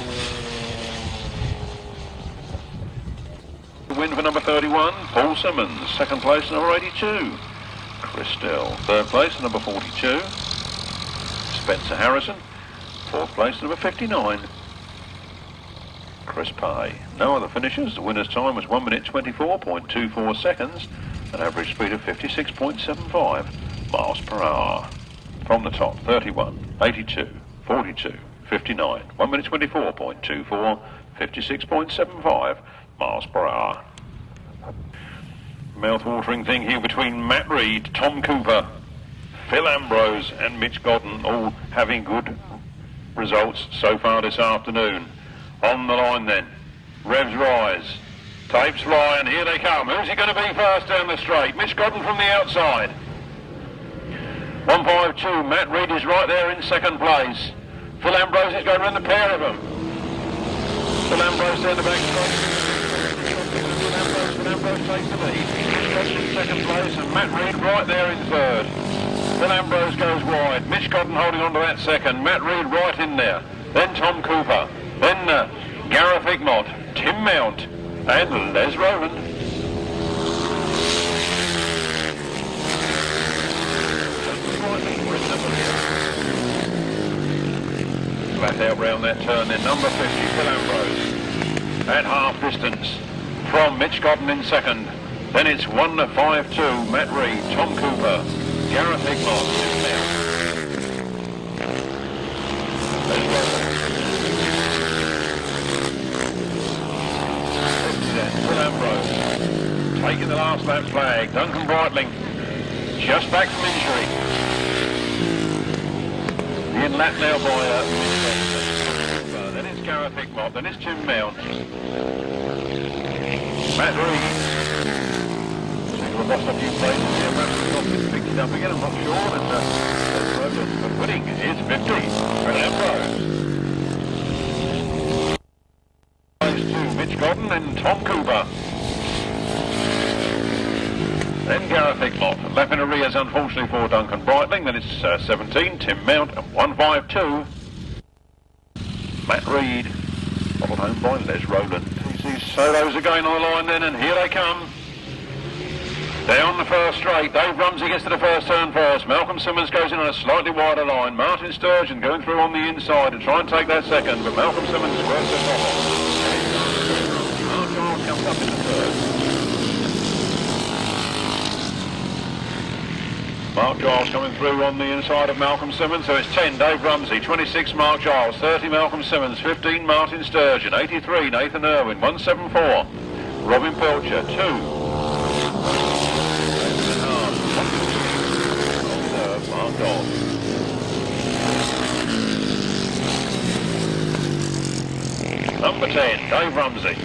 The win for number 31, Paul Simmons. Second place, number 82. Chris Still. Third place, number 42, Spencer Harrison. Fourth place, number 59, Chris Pay. No other finishers. The winner's time was 1 minute 24.24 seconds, an average speed of 56.75 miles per hour. From the top, 31, 82, 42, 59, 1 minute 24.24, 56.75 miles per hour. Mouth-watering thing here between Matt Reed, Tom Cooper, Phil Ambrose and Mitch Godden, all having good results so far this afternoon. On the line then, revs rise, tapes fly, and here they come. Who's he going to be first down the straight? Mitch Godden from the outside. 152, Matt Reed is right there in second place. Phil Ambrose is going around the pair of them. Phil Ambrose down the back straight. Ambrose takes the lead. Godden in second place and Matt Reed right there in third. Then Ambrose goes wide. Mitch Godden holding on to that second. Matt Reed right in there. Then Tom Cooper. Then Gareth Hickmott, Tim Mount and Les Rowland. Flat out round that turn then. Number 50, Phil Ambrose. At half distance from Mitch Godden in second. Then it's 152, Matt Reed, Tom Cooper, Gareth Hickmott, Tim Mount. Phil Ambrose taking the last lap flag. Duncan Breitling just back from injury. The in lap now by Mitch Godden. Then it's Gareth Hickmott. Then it's Tim Mount. Matt Reed. We've lost a few places here, perhaps the top gets picked it up again, I'm not sure. And Rowland winning is 50 for Ambrose. Those two, Mitch Godden and Tom Cooper. Then Gareth Hickmott. Lap in arrears, unfortunately, for Duncan Breitling. Then it's 17, Tim Mount, and 152. Matt Reed, followed home by Les Rowland. These solos again on the line then, and here they come. Down the first straight, Dave Rumsey gets to the first turn first. Malcolm Simmons goes in on a slightly wider line. Martyn Sturgeon going through on the inside to try and take that second, but Malcolm Simmons squares the top off. Giles comes up in the third. Mark Giles coming through on the inside of Malcolm Simmons, so it's 10 Dave Rumsey, 26 Mark Giles, 30 Malcolm Simmons, 15 Martyn Sturgeon, 83 Nathan Irwin, 174 Robin Pilcher, 2 Mark Giles. Number 10 Dave Rumsey,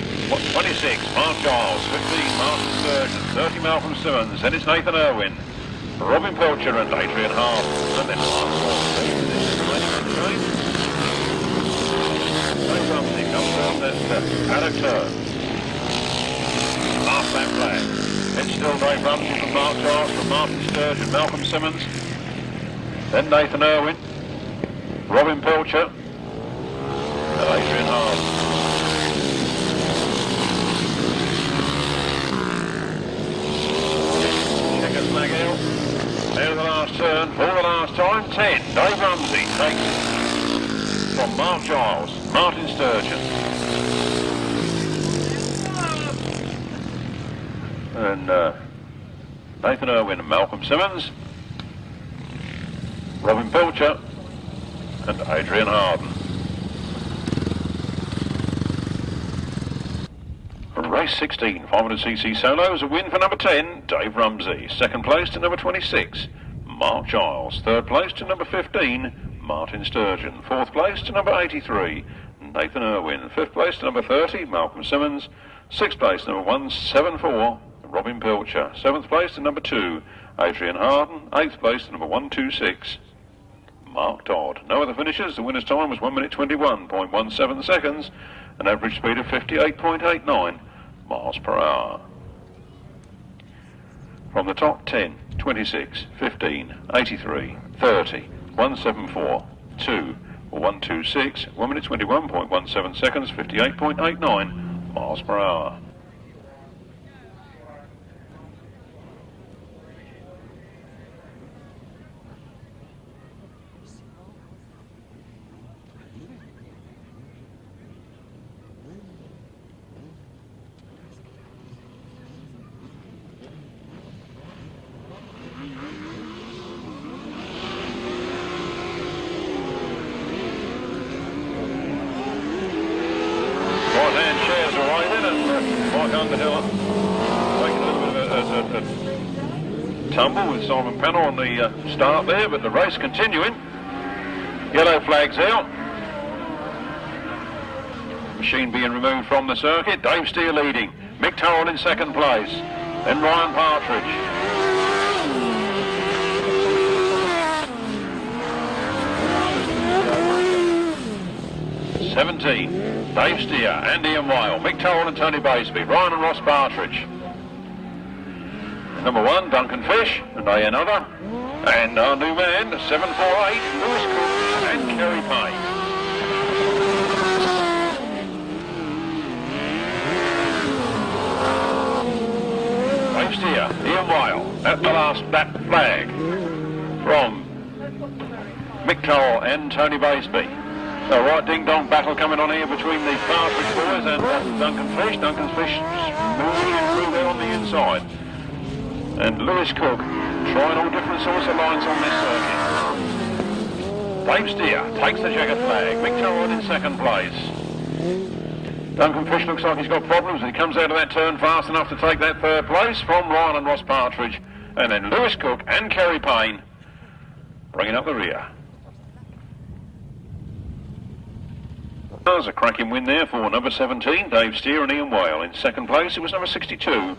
26 Mark Giles, 15 Martyn Sturgeon, 30 Malcolm Simmons, then it's Nathan Irwin, Robin Pilcher and Adrian Phipps, and then last one. Dave Rumsey comes down this paddock turn. Half that flag. It's still Dave Rumsey from Mark Giles, from Martyn Sturgeon, Malcolm Simmons. Then Nathan Irwin, Robin Pilcher, and Adrian Phipps. Checker flag out. There the last turn, for the last time, 10. Dave Rumsey takes from Mark Giles, Martyn Sturgeon. And Nathan Irwin and Malcolm Simmons. Robin Pilcher and Adrian Phipps. Race 16, 500cc solos, a win for number 10, Dave Rumsey. Second place to number 26, Mark Giles. Third place to number 15, Martyn Sturgeon. Fourth place to number 83, Nathan Irwin. Fifth place to number 30, Malcolm Simmons. Sixth place to number 174, Robin Pilcher. Seventh place to number 2, Adrian Phipps. Eighth place to number 126, Mark Todd. No other finishers. The winner's time was 1 minute 21.17 seconds, an average speed of 58.89 miles per hour. From the top, 10, 26, 15, 83, 30, 174, 2, 126, 1 minute 21.17 seconds, 58.89 miles per hour. Underhill taking a little bit of a tumble with Simon Pannell on the start there, but the race continuing. Yellow flags out. Machine being removed from the circuit. Dave Steer leading. Mick Turrell in second place. Then Ryan Partridge. Dave Steer, Andy and Weil, Mick Turrell and Tony Baseby, Ryan and Ross Partridge. Number 1, Duncan Fish, and another. And our new man, 748, Lewis Cook and Kerry Payne. Dave Steer, Ian Weil, at the last lap flag from Mick Turrell and Tony Baseby. So right ding-dong battle coming on here between the Partridge boys and Duncan Fish. Duncan Fish moving through there on the inside. And Lewis Cook trying all different sorts of lines on this circuit. Dave Steer takes the checkered flag. Mick Turrell in second place. Duncan Fish looks like he's got problems. He comes out of that turn fast enough to take that third place from Ryan and Ross Partridge. And then Lewis Cook and Kerry Payne bringing up the rear. A cracking win there for number 17, Dave Steer and Ian Whale. In second place, it was number 62,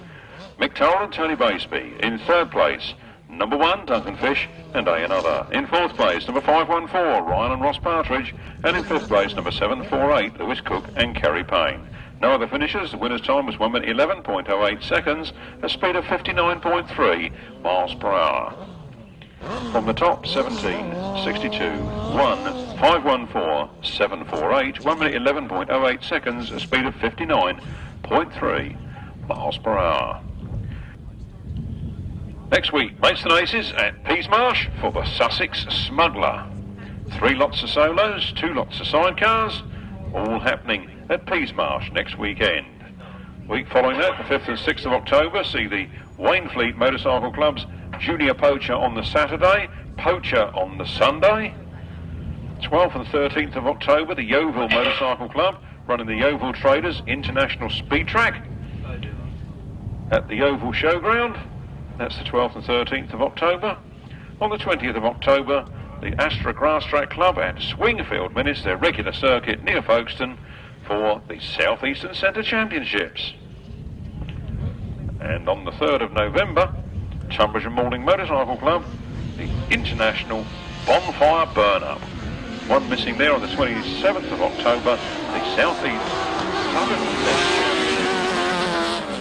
Mick Godden and Tony Baseby. In third place, number 1, Duncan Fish and A&other. In fourth place, number 514, Ryan and Ross Partridge. And in fifth place, number 748, Lewis Cook and Kerry Payne. No other finishers. The winner's time was 1 minute 11.08 seconds, a speed of 59.3 miles per hour. From the top, 17, 62, 1, 514, 748, 1 minute 11.08 seconds, a speed of 59.3 miles per hour. Next week, Maidstone Aces at Peasmarsh for the Sussex Smuggler. 3 lots of solos, 2 lots of sidecars, all happening at Peasmarsh next weekend. Week following that, the 5th and 6th of October, see the Wainfleet Motorcycle Club's Junior Poacher on the Saturday, Poacher on the Sunday. 12th and 13th of October, the Yeovil Motorcycle Club running the Yeovil Traders International Speed Track at the Yeovil Showground. That's the 12th and 13th of October. On the 20th of October, the Astra Grasstrack Club at Swingfield Minutes, their regular circuit near Folkestone, for the South Eastern Centre Championships. And on the 3rd of November, Tunbridge and Malling Motorcycle Club, the International Bonfire Burn-Up. One missing there on the 27th of October, the South East Southern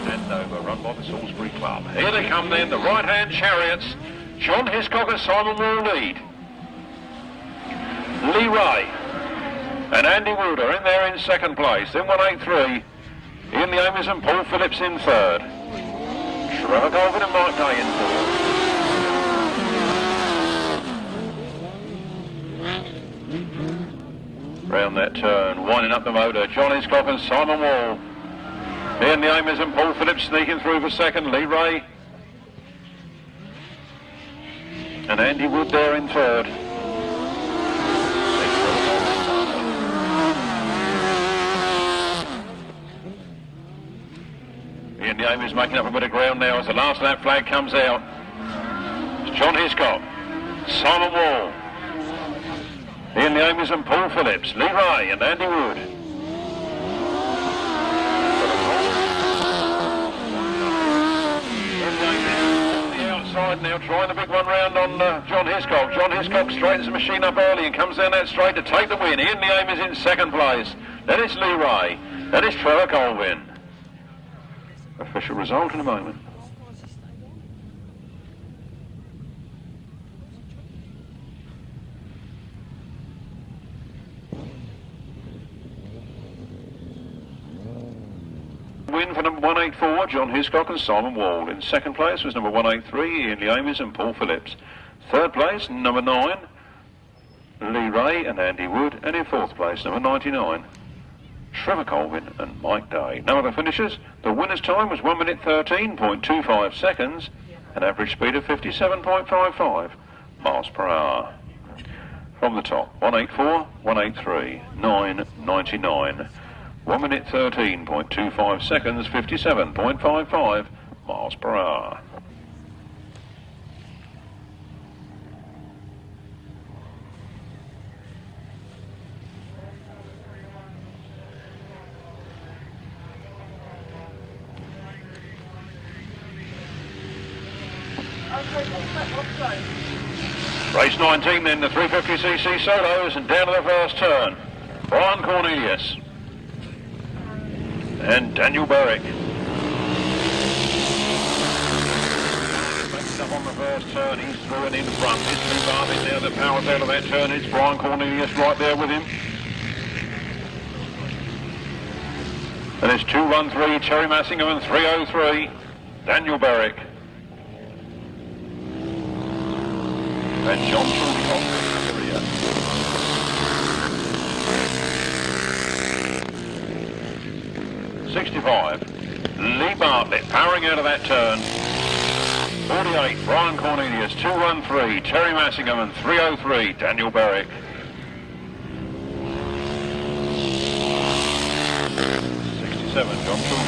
Andover, run by the Salisbury Club. Here they come then, the right-hand chariots. John Hiscock and Simon Wall lead. Lee Ray and Andy Wood are in there in second place. Then 183, Ian the Amis and Paul Phillips in third. Trevor Colvin and Mike Day in fourth. Round that turn, winding up the motor, John Hiscock and Simon Wall. Ian the Amis and Paul Phillips sneaking through for second. Lee Ray and Andy Wood there in third. Ian the Amis making up a bit of ground now as the last lap flag comes out. It's John Hiscock, Simon Wall, Ian the Amis and Paul Phillips, Lee Ray and Andy Wood. Outside now, trying the big one round on John Hiscock. John Hiscock straightens the machine up early and comes down that straight to take the win. Ian the Amis in second place. Then it's Lee Ray. Then it's Trevor Colvin. Official result in a moment. Win for number 184, John Hiscock and Simon Wall. In second place was number 183, Ian the Amis and Paul Phillips. Third place, number 9, Lee Ray and Andy Wood. And in fourth place, number 99, Trevor Colvin and Mike Day. No other finishers. The winner's time was 1 minute 13.25 seconds, an average speed of 57.55 miles per hour. From the top, 184, 183, 999. 1 minute 13.25 seconds, 57.55 miles per hour. Race 19 then, the 350cc solos, and down to the first turn. Brian Cornelius and Daniel Berwick. Makes up on the first turn, he's through and in front. This new Bartlett now that powers out of that turn. It's Brian Cornelius right there with him. And it's 213, Teri Massingham, and 303, Daniel Berwick. And John Phipps. 65, Lee Bartlett powering out of that turn. 48, Brian Cornelius, 213, Teri Massingham, and 303, Daniel Berwick. 67, John Phipps.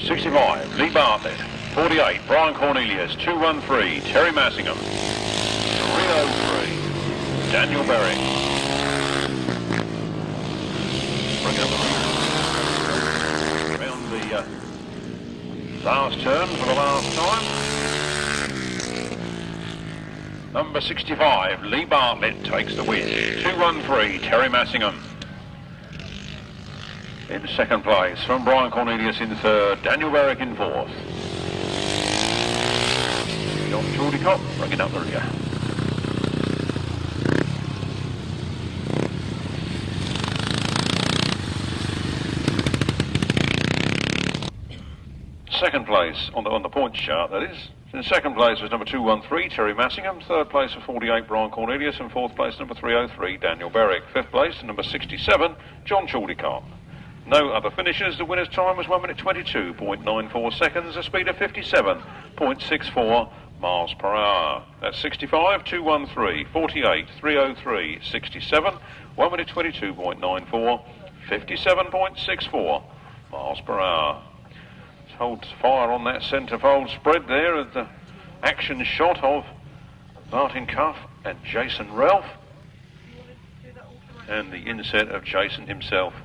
65, Lee Bartlett. 48, Brian Cornelius. 213, Teri Massingham. 303, Daniel Berwick. Bring up around the last turn for the last time. Number 65, Lee Bartlett takes the win. 213, Teri Massingham. In second place, from Brian Cornelius in third, Daniel Berwick in fourth. John Chaldicott bringing up the rear. Second place on the points chart, that is. In second place was number 213, Teri Massingham. Third place was 48, Brian Cornelius. And fourth place, number 303, Daniel Berwick. Fifth place, number 67, John Chaldicott. No other finishers. The winner's time was 1 minute 22.94 seconds, a speed of 57.64 miles per hour. That's 65, 213, 48, 303, 67, 1 minute 22.94, 57.64 miles per hour. Holds fire on that centrefold spread there of the action shot of Martyn Cuff and Jason Relf, and the inset of Jason himself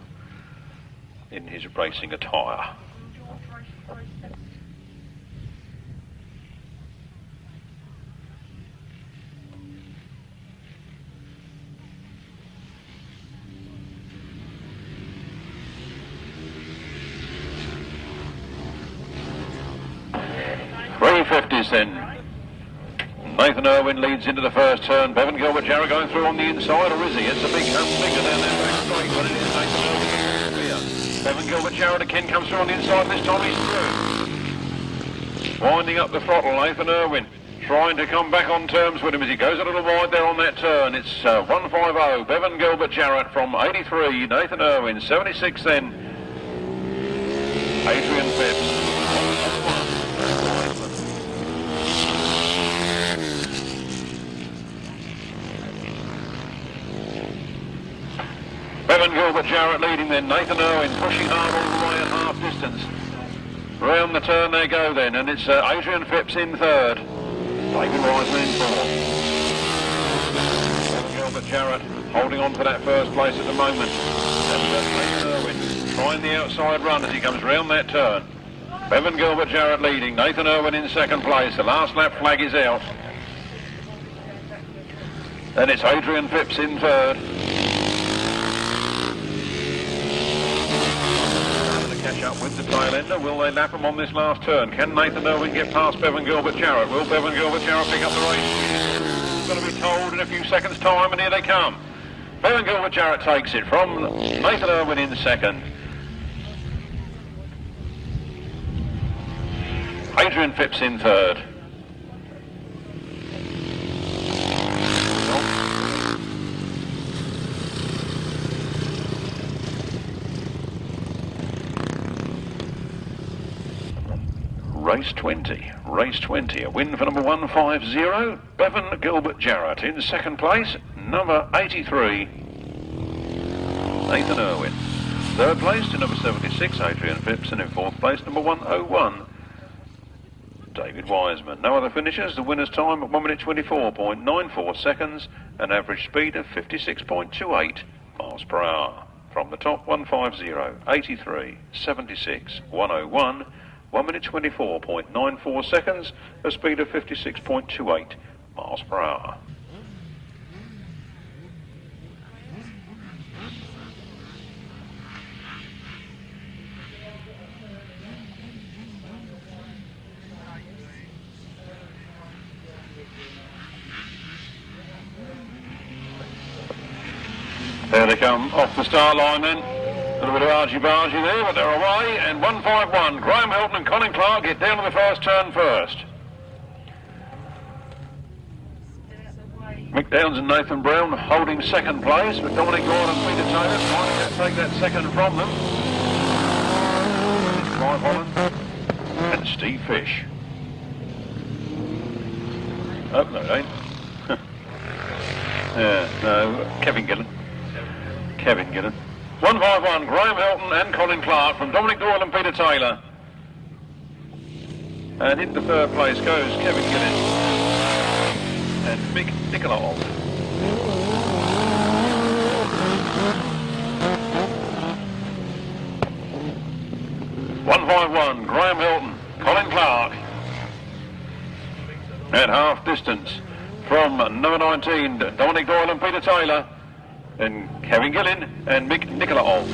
in his racing attire. .350s then. Nathan Irwin leads into the first turn. Bevan Gilbert-Jarrett going through on the inside, or is he? It's a big bigger down that back straight, but it is Nathan Irwin. Bevan Gilbert-Jarrett again comes through on the inside. This time he's through. Winding up the throttle, Nathan Irwin trying to come back on terms with him as he goes a little wide there on that turn. It's 150, Bevan Gilbert-Jarrett from 83, Nathan Irwin, 76 then, Adrian Phipps. Bevan Gilbert-Jarrett leading then, Nathan Irwin pushing hard all the way at half distance. Round the turn they go then, and it's Adrian Phipps in third. David Wiseman in fourth. Bevan Gilbert-Jarrett holding on for that first place at the moment. And Nathan Irwin trying the outside run as he comes round that turn. Bevan Gilbert-Jarrett leading, Nathan Irwin in second place. The last lap flag is out. Then it's Adrian Phipps in third. Catch up with the tail ender. Will they lap him on this last turn? Can Nathan Irwin get past Bevan Gilbert-Jarrett? Will Bevan Gilbert-Jarrett pick up the race? It's going to be told in a few seconds' time, and here they come. Bevan Gilbert-Jarrett takes it from Nathan Irwin in second. Adrian Phipps in third. Race 20, a win for number 150, Bevan Gilbert-Jarrett. In second place, number 83, Nathan Irwin. Third place to number 76, Adrian Phipps, and in fourth place, number 101, David Wiseman. No other finishers. The winner's time at 1 minute 24.94 seconds, an average speed of 56.28 miles per hour. From the top, 150, 83, 76, 101, 1 minute 24.94 seconds, a speed of 56.28 miles per hour. There they come off the start line then. A little bit of argy-bargy there, but they're away, and 151. Graham Hilton and Colin Clark get down to the first turn first. Mick Downs and Nathan Brown holding second place, but Dominic Gordon and Peter Taylor trying to take that second from them. Clive Holland and Steve Fish. Oh, no, it ain't. No, Kevin Gillen. 151, Graham Hilton and Colin Clark from Dominic Doyle and Peter Taylor. And into third place goes Kevin Gillen and Mick Nikolov. (151) Graham Hilton, Colin Clark. At half distance from number 19, Dominic Doyle and Peter Taylor, and Kevin Gillen and Mick Nikolov.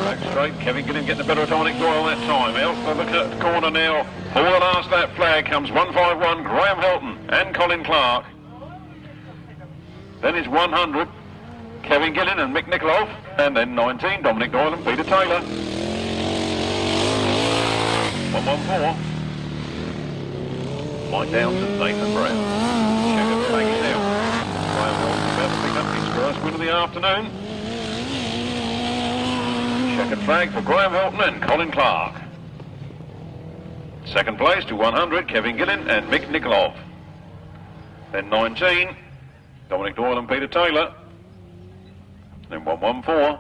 Back straight, Kevin Gillen getting the better of Dominic Doyle that time. Out for the corner now. For the last lap flag comes 151, Graham Hilton and Colin Clark. Then is 100, Kevin Gillen and Mick Nikolov, and then 19, Dominic Doyle and Peter Taylor. 114, Mike Downs and Nathan Brown. Checker flag is out. Graham Hilton about to pick up his first win of the afternoon. Checkered flag for Graham Hilton and Colin Clark. Second place to 100, Kevin Gillen and Mick Nikolov. Then 19, Dominic Doyle and Peter Taylor. Then 114,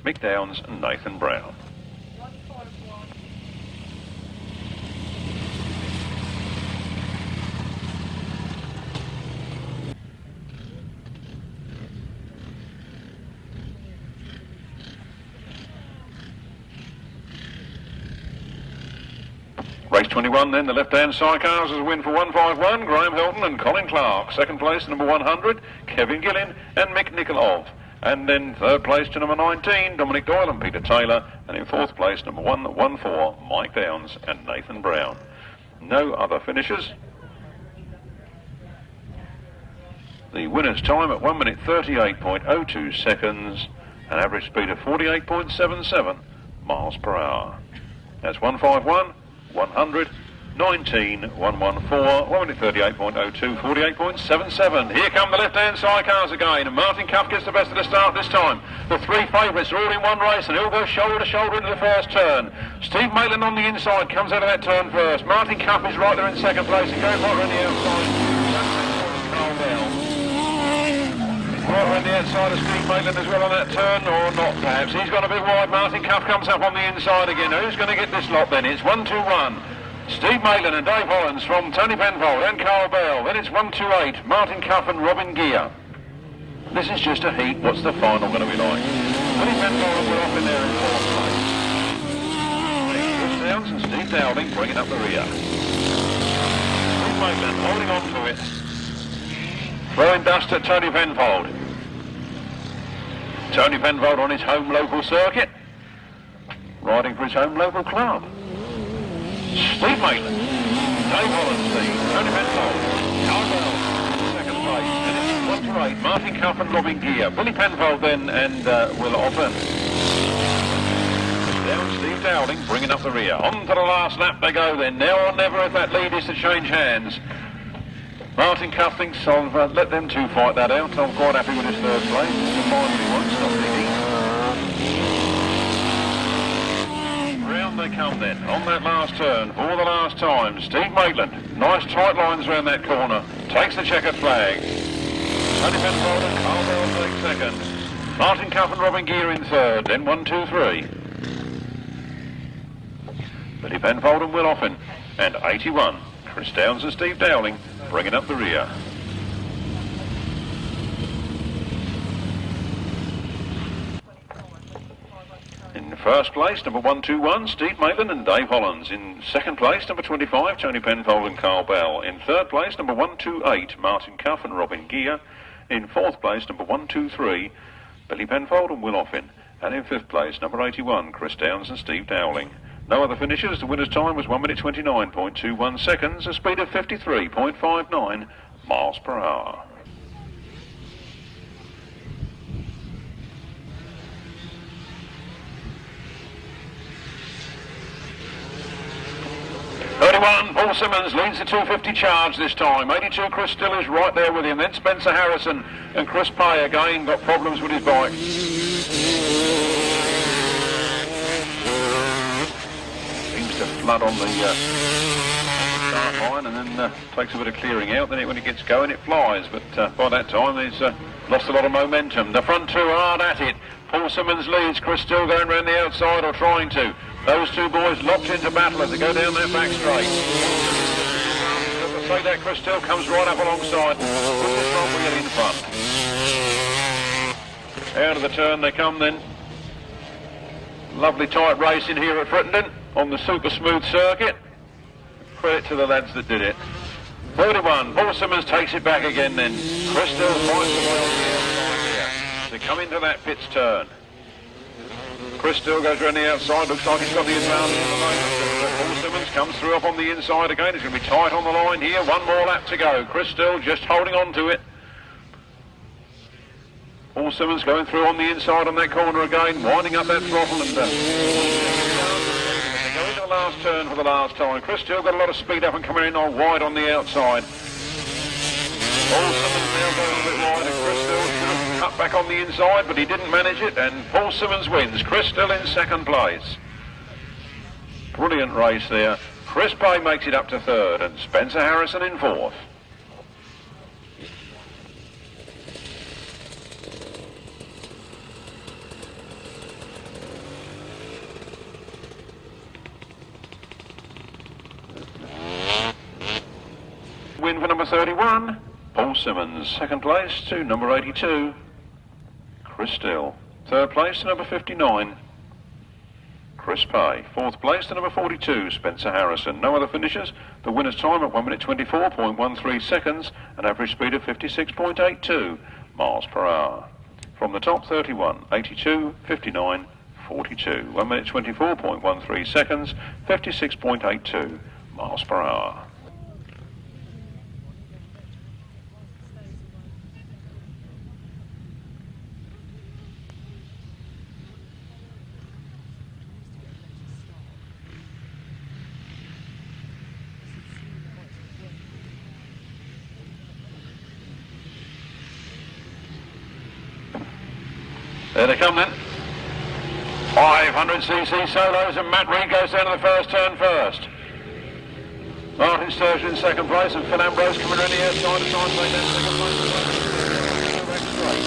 Mick Downs and Nathan Brown. Race 21 then, the left-hand Sidecars as a win for 151, Graham Hilton and Colin Clark. Second place, number 100, Kevin Gillen and Mick Nikolov. And then third place to number 19, Dominic Doyle and Peter Taylor. And in fourth place, number 114, Mike Downs and Nathan Brown. No other finishers. The winner's time at 1 minute 38.02 seconds, an average speed of 48.77 miles per hour. That's 151. 100, 19, 114, 1 minute 38.02, 48.77. Here come the left-hand Sidecars again, and Martin Cuff gets the best of the start this time. The three favourites are all in one race, and he'll go shoulder to shoulder into the first turn. Steve Maitland on the inside comes out of that turn first. Martin Cuff is right there in second place, and Gareth Hickmott on the outside. Right around the outside of Steve Maitland as well on that turn, or not perhaps. He's gone a bit wide. Martin Cuff comes up on the inside again. Who's going to get this lot then? It's 1-2-1. Steve Maitland and Dave Hollins from Tony Penfold and Carl Bell. Then it's 1-2-8. Martin Cuff and Robin Gear. This is just a heat. What's the final going to be like? Tony Penfold will off in there in fourth place. Chris Downs and Steve Dowling bringing up the rear. Steve Maitland holding on to it. Throwing dust at Tony Penfold. Tony Penfold on his home local circuit, riding for his home local club. Steve Maitland, Dave Holland, Tony Penfold, Carl Bell, second place. And it's 1-8, Martin Cuff and Robin Gear. Billy Penfold then and Will Otten. Down Steve Dowling bringing up the rear. On to the last lap they go then. Now or never if that lead is to change hands. Martin Cuff thinks I'll let them two fight that out. I'm quite happy with his third place. It's finally one, stop digging. Round they come then, on that last turn, for the last time. Steve Maitland, nice tight lines around that corner, takes the checkered flag. Tony Penfold and Carl Bell take second. Martin Cuff and Robin Gear in third, then 1, 2, 3. Billy Penfold and Will Offen, and 81, Chris Downs and Steve Dowling bringing up the rear. In first place, number 121, Steve Maitland and Dave Hollins. In second place, number 25, Tony Penfold and Carl Bell. In third place, number 128, Martin Cuff and Robin Gear. In fourth place, number 123, Billy Penfold and Will Offen. And in fifth place, number 81, Chris Downs and Steve Dowling. No other finishers. The winner's time was 1 minute 29.21 seconds, a speed of 53.59 miles per hour. Paul Simmons leads the 250 charge this time. 82 Chris Still is right there with him. Then Spencer Harrison and Chris Pay again got problems with his bike. Seems to flood on the start line and then takes a bit of clearing out. Then when it gets going, it flies. But by that time, he's lost a lot of momentum. The front two are hard at it. Paul Simmons leads. Chris still going round the outside or trying to. Those two boys locked into battle as they go down that back straight. Say that Chris still comes right up alongside. Put the front wheel in front. Out of the turn they come then. Lovely tight racing here at Frittenden on the super smooth circuit. Credit to the lads that did it. 31, Paul Simmons takes it back again then. Chris still finds the way on the outside here. They come into that pit's turn. Chris still goes around the outside, looks like he's got the advantage at the moment. Paul Simmons comes through up on the inside again. It's going to be tight on the line here. One more lap to go. Chris still just holding on to it. Paul Simmons going through on the inside on that corner again, winding up that throttle and they go into the last turn for the last time. Chris still got a lot of speed up and coming in on wide on the outside. Paul Simmons now going a bit wide and Chris still should have cut back on the inside, but he didn't manage it, and Paul Simmons wins. Chris still in second place. Brilliant race there. Chris Bay makes it up to third and Spencer Harrison in fourth. Win for number 31, Paul Simmons. Second place to number 82, Chris Still. Third place to number 59, Chris Pay. Fourth place to number 42, Spencer Harrison. No other finishers. The winner's time at 1 minute 24.13 seconds, an average speed of 56.82 miles per hour. From the top, 31, 82, 59, 42. 1 minute 24.13 seconds, 56.82 miles per hour. There they come then. 500cc solos and Matt Reed goes down to the first turn first. Martyn Sturgeon in second place and Phil Ambrose coming around the outside to try and take that second place. Back straight.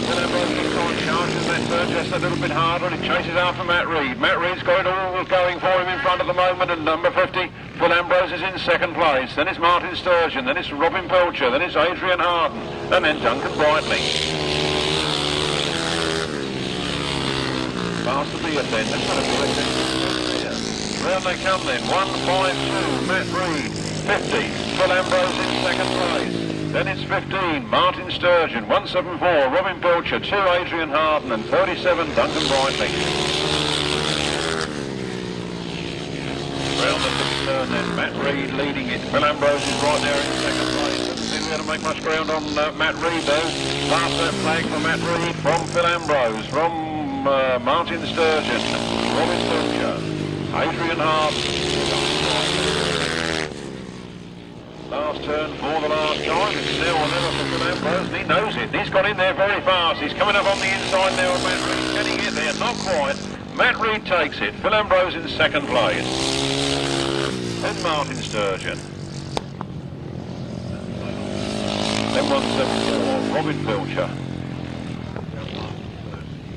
Phil Ambrose keeps on charging that turn just a little bit harder and he chases after Matt Reed. Matt Reed's got it all going for him in front at the moment, and number 50, Phil Ambrose, is in second place. Then it's Martyn Sturgeon, then it's Robin Pilcher, then it's Adrian Harden, and then Duncan Brightling. Past the beard then, that's not a good thing. Round they come then, 152, Matt Reed, 50, Phil Ambrose in second place. Then it's 15, Martyn Sturgeon, 174, Robin Pilcher, 2, Adrian Harden, and 37, Duncan Brightling. Round the fifth turn then, Matt Reed leading it, Phil Ambrose is right there in second place. Doesn't seem to be able to make much ground on Matt Reed though. Past that flag for Matt Reed from Phil Ambrose, from Martyn Sturgeon, Robin Pilcher, Adrian Harden. Last turn for the last time. It's now or never for Phil Ambrose, and he knows it. He's got in there very fast. He's coming up on the inside now of Matt Reed. Can he get there? Not quite. Matt Reed takes it. Phil Ambrose in second place. Then Martyn Sturgeon. Then 174, Robin Pilcher.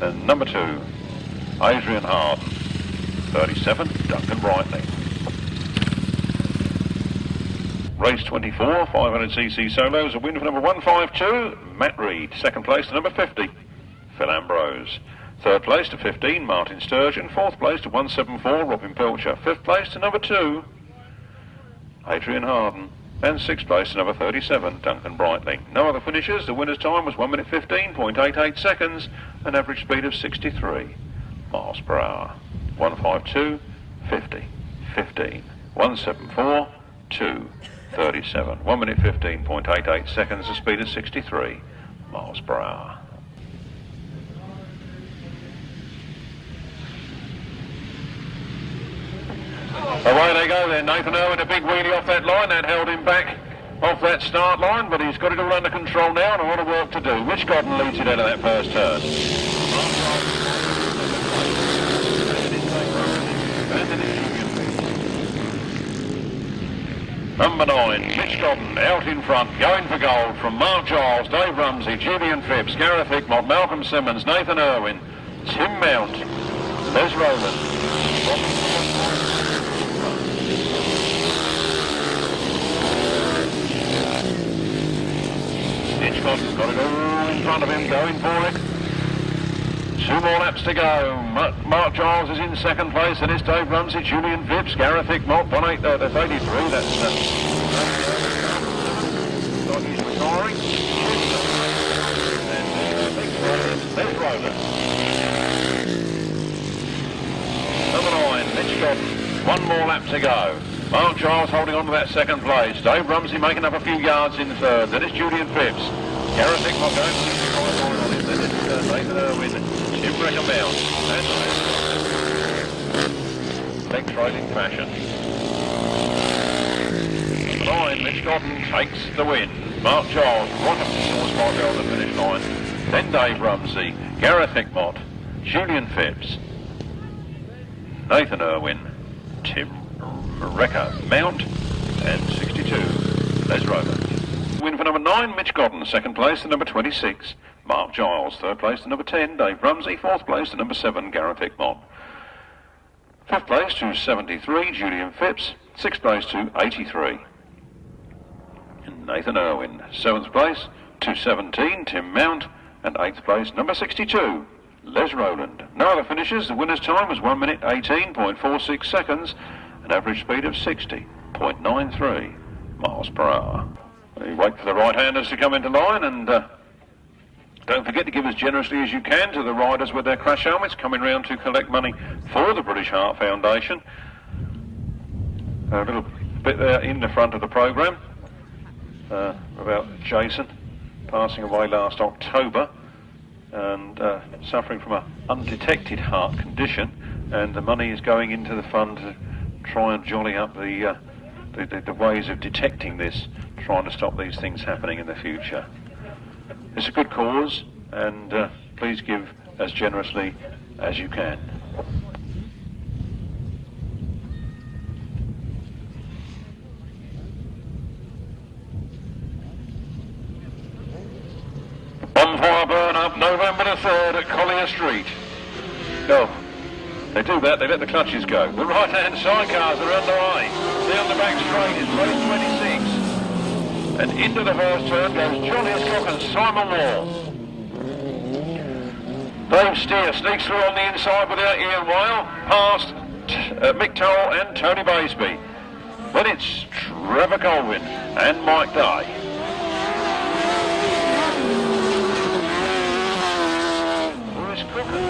And number 2, Adrian Harden. 37, Duncan Brightling. Race 24, 500cc solos, a win for number 152, Matt Reed. Second place to number 50, Phil Ambrose. Third place to 15, Martyn Sturgeon. Fourth place to 174, Robin Pilcher. Fifth place to number 2, Adrian Harden. And sixth place to number 37, Duncan Brightling. No other finishers. The winner's time was 1 minute 15.88 seconds, an average speed of 63 miles per hour. 152, 50, 15, 174, 2, 37. 1 minute 15.88 seconds, a speed of 63 miles per hour. Away they go then. Nathan Irwin, a big wheelie off that line. That held him back off that start line, but he's got it all under control now and a lot of work to do. Mitch Godden leads it out of that first turn. Number 9, Mitch Godden, out in front, going for gold from Mark Giles, Dave Rumsey, Julian Phipps, Gareth Hickmott, Malcolm Simmons, Nathan Irwin, Tim Mount, Les Rowland. Mitch Godden got it all in front of him, going for it. 2 more laps to go. Mark Giles is in second place, and it's Dave Rumsey, Julian Phipps, Gareth Hickmott, that's 83, that's like he's retiring. And there's Rowland. Number 9, Mitch Godden, 1 more lap to go. Mark Giles holding on to that second place. Dave Rumsey making up a few yards in third. Then it's Julian Phipps. Gareth Hickmott going for the line on him. Then it's Nathan Irwin. Tim Breckenbound. And leg trailing fashion. Number 9, Mitch Godden takes the win. Mark Giles, right up to the spot there on the finish line. Then Dave Rumsey, Gareth Hickmott, Julian Phipps, Nathan Irwin, Tim Breckenbound, and 62, Les Rowland. Win for number 9, Mitch Godden, second place to number 26. Mark Giles, third place to number 10, Dave Rumsey, fourth place to number 7, Gareth Hickmott. Fifth place to 73, Julian Phipps, sixth place to 83, Nathan Irwin. Seventh place to 17, Tim Mount, and eighth place, number 62, Les Rowland. No other finishes. The winner's time was 1 minute 18.46 seconds, an average speed of 60.93 miles per hour. You wait for the right-handers to come into line, and don't forget to give as generously as you can to the riders with their crash helmets coming round to collect money for the British Heart Foundation. A little bit there in the front of the programme about Jason passing away last October and suffering from an undetected heart condition, and the money is going into the fund to try and jolly up the ways of detecting this, trying to stop these things happening in the future. It's a good cause, and please give as generously as you can. Bonfire burn up November the 3rd at Collier Street. Oh, they do that, they let the clutches go. The right-hand sidecars are underway. Down the back straight is race 26. And into the first turn goes John Hiscock and Simon Wall. Dave Steer sneaks through on the inside without Ian Whale, past Mick Turrell and Tony Baseby. Then it's Trevor Colwyn and Mike Day. Cook and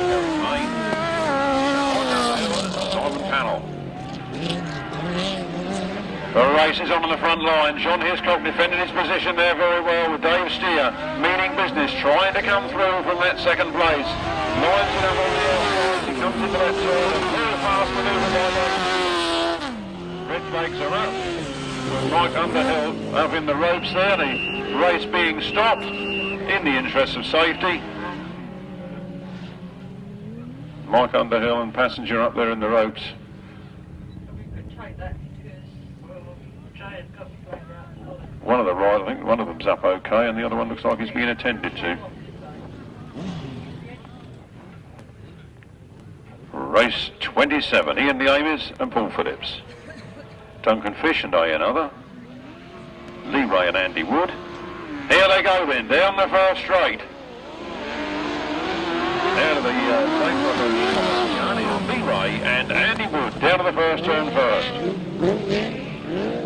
Simon Pannell. The race is on the front line. John Hiscock defending his position there very well with Dave Steer, meaning business, trying to come through from that second place. Lines it up on the outside. He comes into that turn and very fast manoeuvre by Red flags are up. With Mike Underhill up in the ropes there. The race being stopped in the interest of safety. Mike Underhill and passenger up there in the ropes. One of the riders, I think one of them's up okay, and the other one looks like he's being attended to. Race 27, Ian the Amies and Paul Phillips. Duncan Fish and another. Lee Ray and Andy Wood. Here they go then, down the first straight. Down to the Lee Ray and Andy Wood down to the first turn first.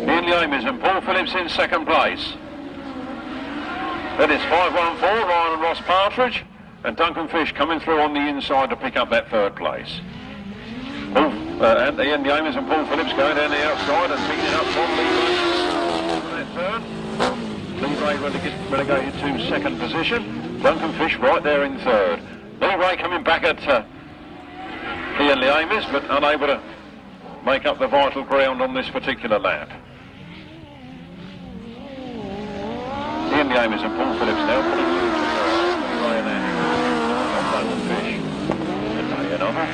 Ian the Amies and Paul Phillips in second place. Then it's 514, Ryan and Ross Partridge, and Duncan Fish coming through on the inside to pick up that third place. And Ian the Amies and Paul Phillips going down the outside and picking it up from Lee Ray that third. Lee Ray relegated to second position. Duncan Fish right there in third. Lee Ray coming back at Ian the Amies, but unable to make up the vital ground on this particular lap. Ian the Amies and Paul Phillips now pulling through to Lee Ray and Andy Fish. And another.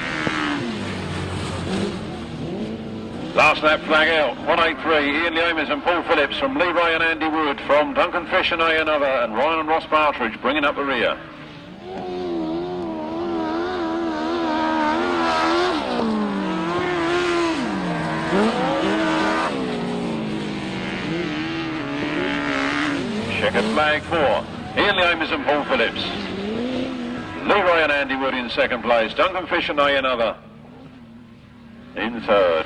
Last lap flag out, 183, Ian Leamis and Paul Phillips from Leroy and Andy Wood, from Duncan Fish and another, and Ryan and Ross Partridge bringing up the rear. Checkered flag for Ian Leamis and Paul Phillips. Leroy and Andy Wood in second place, Duncan Fish and another in third.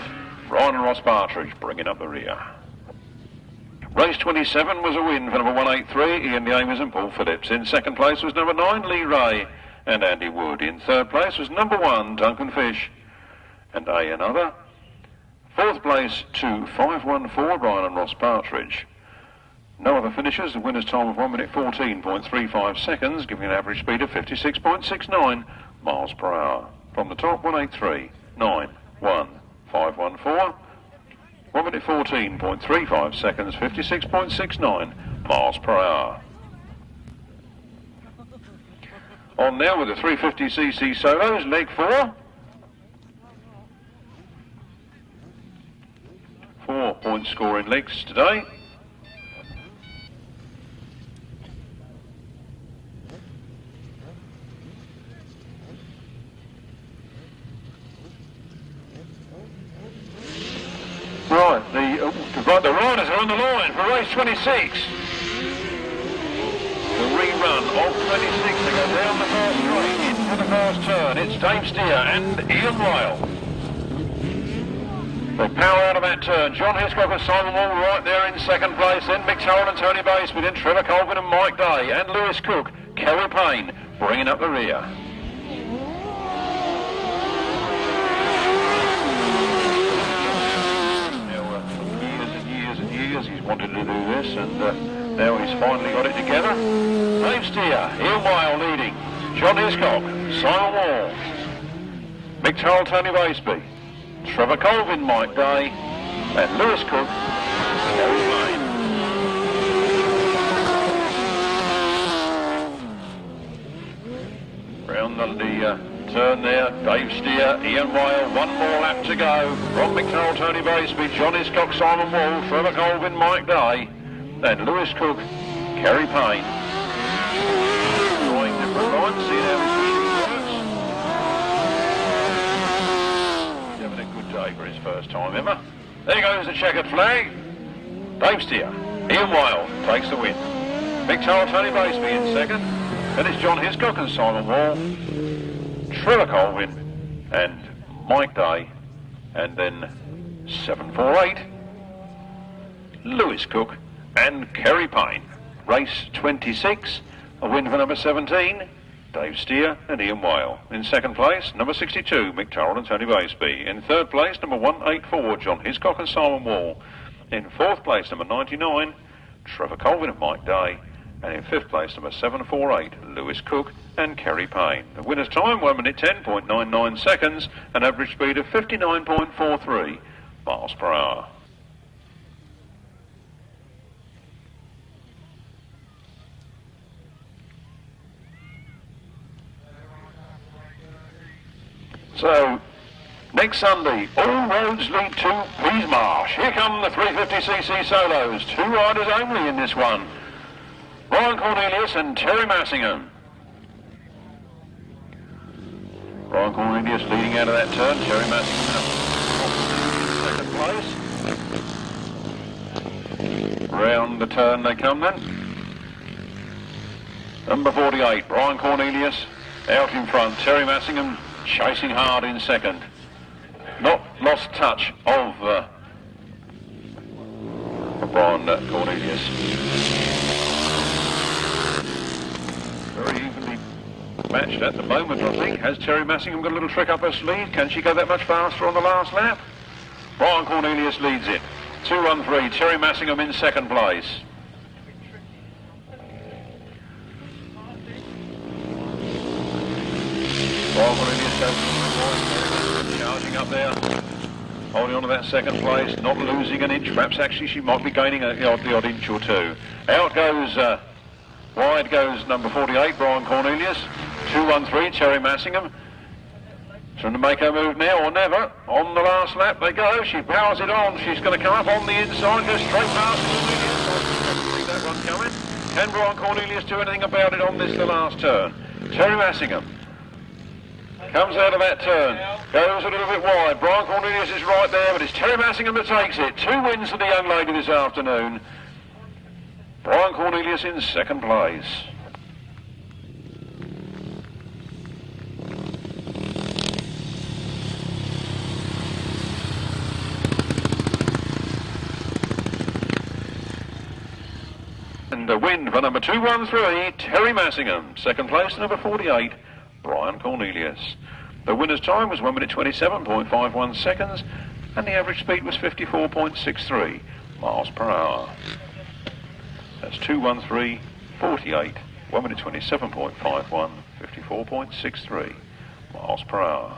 Ryan and Ross Partridge bringing up the rear. Race 27 was a win for number 183, Ian Leamis and Paul Phillips. In second place was number 9, Lee Ray and Andy Wood. In third place was number 1, Duncan Fish and another. Fourth place to 514, Ryan and Ross Partridge. No other finishers. The winner's time of 1 minute 14.35 seconds, giving an average speed of 56.69 miles per hour. From the top, 183, 9, 1. 514, 1 minute 14.35 seconds, 56.69 miles per hour. On now with the 350cc solos, leg 4. 4 point scoring legs today. Right, the riders are on the line for race 26. The rerun of 26 to go down the fast straight into the first turn. It's Dave Steer and Ian Whale. They power out of that turn. John Hiscock and Simon Wall right there in second place. Then Mick Godden and Tony Baseby. Then Trevor Colvin and Mike Day. And Lewis Cook, Kerry Payne bringing up the rear. He's wanted to do this, and now he's finally got it together. Dave Steer, Ian Whale leading, John Hiscock, Simon Wall, Mick Godden, Tony Baseby, Trevor Colvin, Mike Day, and Lewis Cook, Kerry Payne. Round the turn there, Dave Steer, Ian Whale, one more lap to go. From Mick Godden, Tony Baseby, John Hiscock, Simon Wall, Trevor Colvin, Mike Day, and Lewis Cook, Kerry Payne. Drawing different lines, see how his works. He's having a good day for his first time ever. There goes the checkered flag. Dave Steer, Ian Whale takes the win. Mick Godden, Tony Baseby in second. Then it's John Hiscock and Simon Wall, Trevor Colvin and Mike Day, and then 748, Lewis Cook and Kerry Payne. Race 26, a win for number 17, Dave Steer and Ian Whale. In second place, number 62, Mick Godden and Tony Baseby. In third place, number 184, John Hiscock and Simon Wall. In fourth place, number 99, Trevor Colvin and Mike Day. And in fifth place, number 748, Lewis Cook and Kerry Payne. The winner's time, 1 minute 10.99 seconds, an average speed of 59.43 miles per hour. So, next Sunday, all roads lead to Peasmarsh. Here come the 350cc solos. 2 riders only in this one. Ryan Cornelius and Teri Massingham. Ryan Cornelius leading out of that turn. Teri Massingham second place. Round the turn they come then. Number 48, Ryan Cornelius out in front. Teri Massingham chasing hard in second. Not lost touch of Brian Cornelius. Very evenly matched at the moment, I think. Has Teri Massingham got a little trick up her sleeve? Can she go that much faster on the last lap? Brian Cornelius leads it. 2-1-3, Teri Massingham in second place. Brian Cornelius goes charging up there, holding on to that second place, not losing an inch. Perhaps actually she might be gaining the odd inch or two. Out goes wide goes number 48, Brian Cornelius. 2-1-3, Teri Massingham. She's going to make her move now or never. On the last lap they go. She powers it on. She's going to come up on the inside, go straight past Cornelius. See that one coming. Can Brian Cornelius do anything about it on this, the last turn? Teri Massingham comes out of that turn, goes a little bit wide. Brian Cornelius is right there, but it's Teri Massingham that takes it. 2 wins for the young lady this afternoon. Brian Cornelius in second place. And the win for number 213, Teri Massingham. Second place, number 48, Brian Cornelius. The winner's time was 1 minute 27.51 seconds, and the average speed was 54.63 miles per hour. That's 213.48, 1 minute 27.51, 54.63 miles per hour.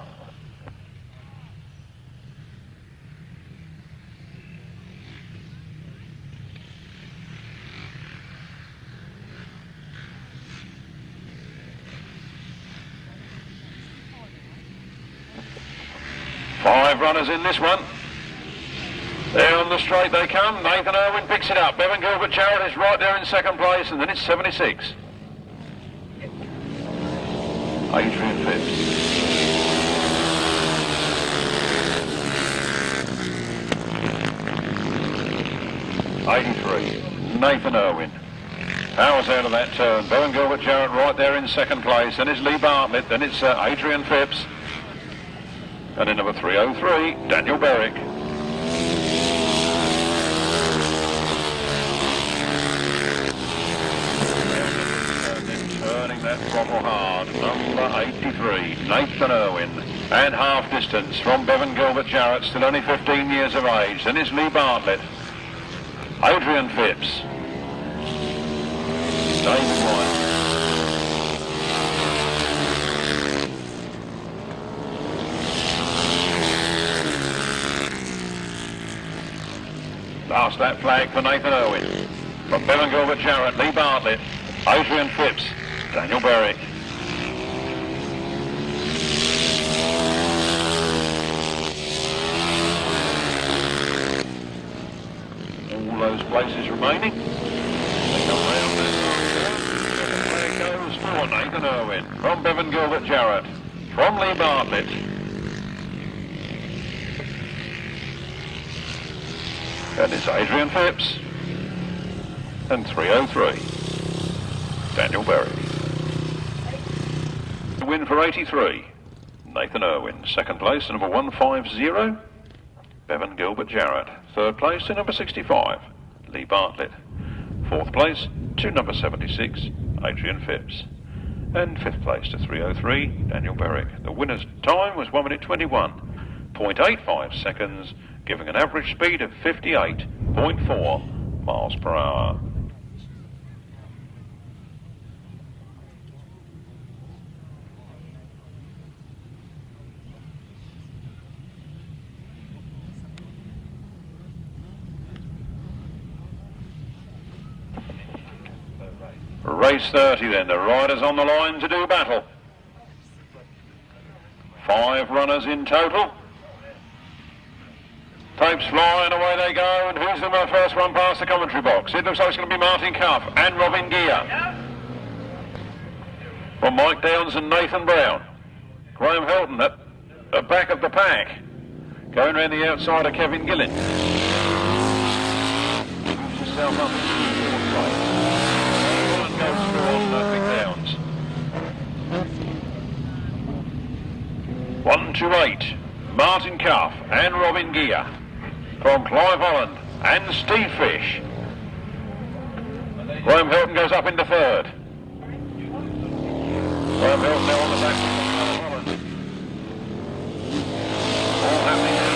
Five runners in this one. There on the straight they come. Nathan Irwin picks it up. Bevan Gilbert-Jarrett is right there in second place, and then it's 76. Adrian Phipps. '83. Nathan Irwin. Powers out of that turn. Bevan Gilbert-Jarrett right there in second place. Then it's Lee Bartlett. Then it's Adrian Phipps. And in number 303, Daniel Berwick. Turning that throttle hard, number 83, Nathan Irwin. And half distance from Bevan Gilbert-Jarrett, still only 15 years of age. Then it's Lee Bartlett. Adrian Phipps. David White. Last lap flag for Nathan Irwin. From Bevan Gilbert-Jarrett, Lee Bartlett, Adrian Phipps, Daniel Berwick. All those places remaining. They come round that. There goes for Nathan Irwin. From Bevan Gilbert-Jarrett, from Lee Bartlett. And it's Adrian Phipps, and 303, Daniel Berwick. The win for 83, Nathan Irwin. Second place to number 150, Bevan Gilbert-Jarrett. Third place to number 65, Lee Bartlett. Fourth place to number 76, Adrian Phipps. And fifth place to 303, Daniel Berwick. The winner's time was 1 minute 21.85 seconds, giving an average speed of 58.4 miles per hour. Race 30 then, the riders on the line to do battle. 5 runners in total. Tapes flying, away they go, and who's the first one past the commentary box? It looks like it's going to be Martin Cuff and Robin Gear. From Mike Downs and Nathan Brown. Graham Hilton at the back of the pack. Going round the outside of Kevin Gillen. Moves himself up into the fourth place. One goes through on Mick Downs. 1 to 8. Martin Cuff and Robin Gear. From Clive Holland and Steve Fish. Graham Hilton goes up into third. Graham Hilton now on the back of Clive Holland. All happening now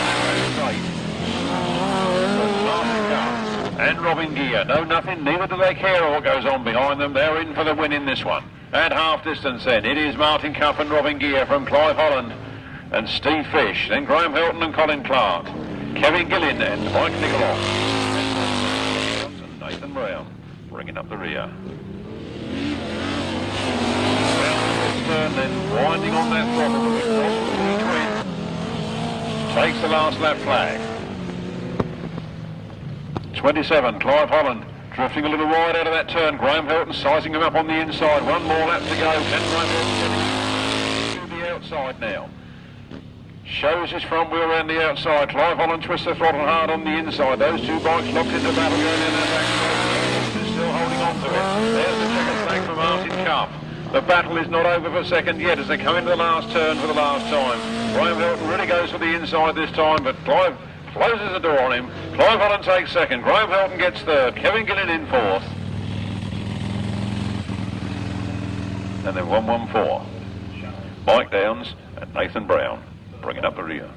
in and Robin Gear. No, nothing, neither do they care what goes on behind them. They're in for the win in this one. At half distance then, it is Martin Cuff and Robin Gear from Clive Holland and Steve Fish. Then Graham Hilton and Colin Clark. Kevin Gillen and Mike Nicolon. And Nathan Brown bringing up the rear. Then winding on that throttle. takes the last lap flag. 27, Clive Holland, drifting a little wide out of that turn. Graham Hilton sizing him up on the inside. One more lap to go. And Graham Hilton getting to the outside now. Shows his front wheel around the outside. Clive Holland twists the throttle hard on the inside. Those two bikes locked into battle going down that back straight. Still holding on to it. There's the checkered flag from Martyn Cuff. The battle is not over for second yet as they come into the last turn for the last time. Graham Hilton really goes for the inside this time, but Clive closes the door on him. Clive Holland takes second. Graham Hilton gets third. Kevin Gillen in fourth. And then 114. Mike Downs and Nathan Brown bringing up the rear.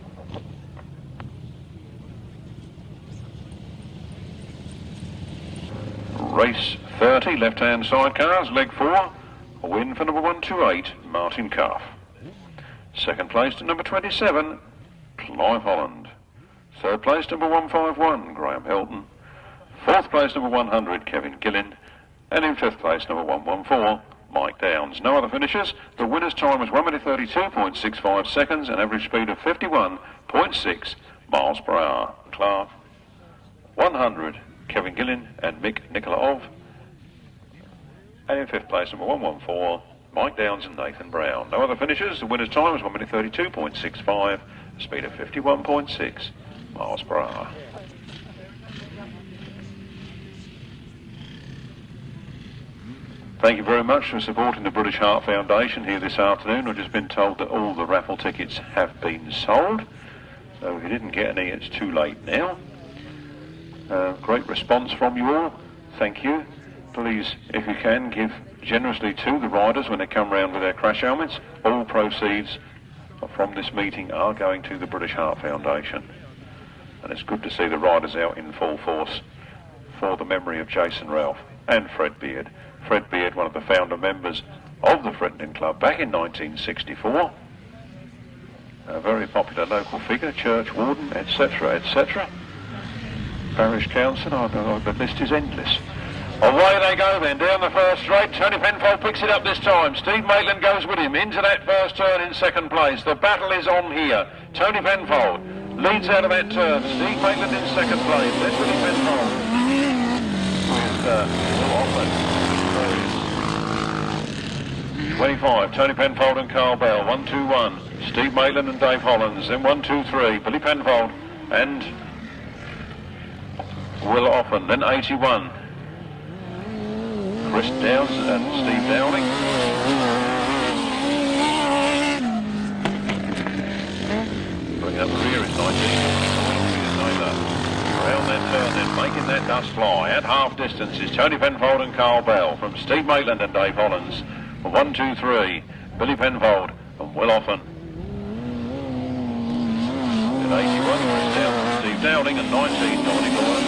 Race 30, left-hand sidecars, leg 4. A win for number 128, Martyn Cuff. Second place to number 27, Clive Holland. Third place, number 151, Graham Hilton. Fourth place, number 100, Kevin Gillen. And in fifth place, number 114, Mike Downs. No other finishers. The winner's time was 1 minute 32.65 seconds, an average speed of 51.6 miles per hour. Clark, 100, Kevin Gillen and Mick Nikolaov. And in fifth place, number 114, Mike Downs and Nathan Brown. No other finishers. The winner's time was 1 minute 32.65, a speed of 51.6 miles per hour. Thank you very much for supporting the British Heart Foundation here this afternoon. I've just been told that all the raffle tickets have been sold. So if you didn't get any, it's too late now. Great response from you all. Thank you. Please, if you can, give generously to the riders when they come round with their crash helmets. All proceeds from this meeting are going to the British Heart Foundation. And it's good to see the riders out in full force for the memory of Jason Relf and Fred Beard. Fred Beard, one of the founder members of the Friendly Club back in 1964. A very popular local figure, church warden, etc., etc. Parish councillor, the list is endless. Away they go then, down the first straight. Tony Penfold picks it up this time. Steve Maitland goes with him into that first turn in second place. The battle is on here. Tony Penfold leads out of that turn. Steve Maitland in second place. Then Willie Penfold with 25. Tony Penfold and Carl Bell. 1-2-1. Steve Maitland and Dave Hollands. Then 1-2-3. Billy Penfold and Will Offen. Then 81. Chris Downs and Steve Downing. Bringing up the rear is 19. Around that turn then, making that dust fly. At half distance is Tony Penfold and Carl Bell from Steve Maitland and Dave Hollands. 1-2-3, Billy Penfold and Will Offen. At 81, Chris Downs and Steve Downing, and 19, Dominic Lawrence.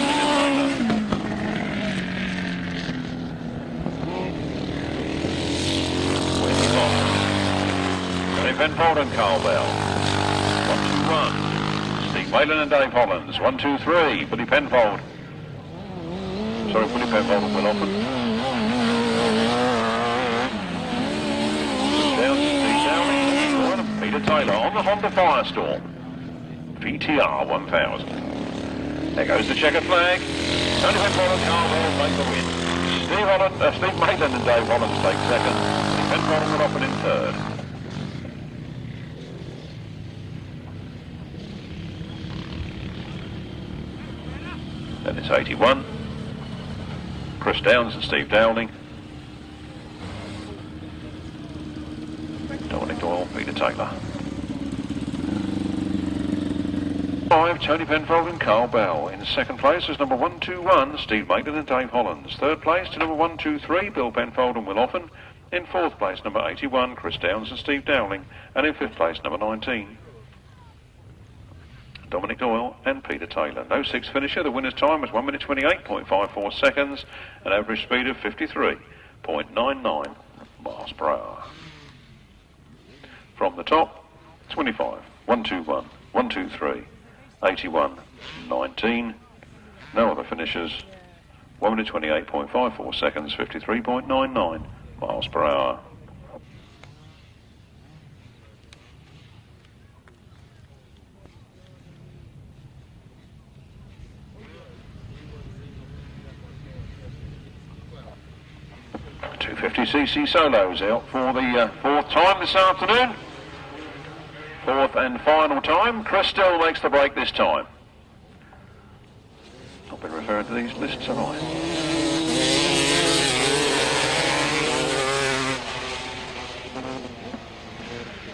Penfold and Carl Bell. 1-2-1. Steve Maitland and Dave Hollands. 1-2-3. Billy Penfold. Sorry, Billy Penfold and Will Offen. Down to Steve Downing and Peter Taylor on the Honda Firestorm. VTR 1000. There goes the checkered flag. Tony Penfold and Carl Bell take the win. Steve Maitland and Dave Hollands take second. Billy Penfold and Will Offen in third. Then it's 81. Chris Downs and Steve Downing. Dominic Doyle, Peter Taylor. 5, Tony Penfold and Carl Bell. In second place is number 1-2-1, Steve Maitland and Dave Hollands. Third place to number 1-2-3, Bill Penfold and Will Offen. In fourth place, number 81, Chris Downs and Steve Dowling. And in fifth place, number 19. Dominic Doyle and Peter Taylor. No sixth finisher. The winner's time was 1 minute 28.54 seconds, an average speed of 53.99 miles per hour. From the top, 25, 1-2-1, 1-2-3, 81, 19. No other finishers. 1 minute 28.54 seconds, 53.99 miles per hour. 250cc solos out for the fourth time this afternoon. Fourth and final time. Chris Still makes the break this time. I've been referring to these lists, have I?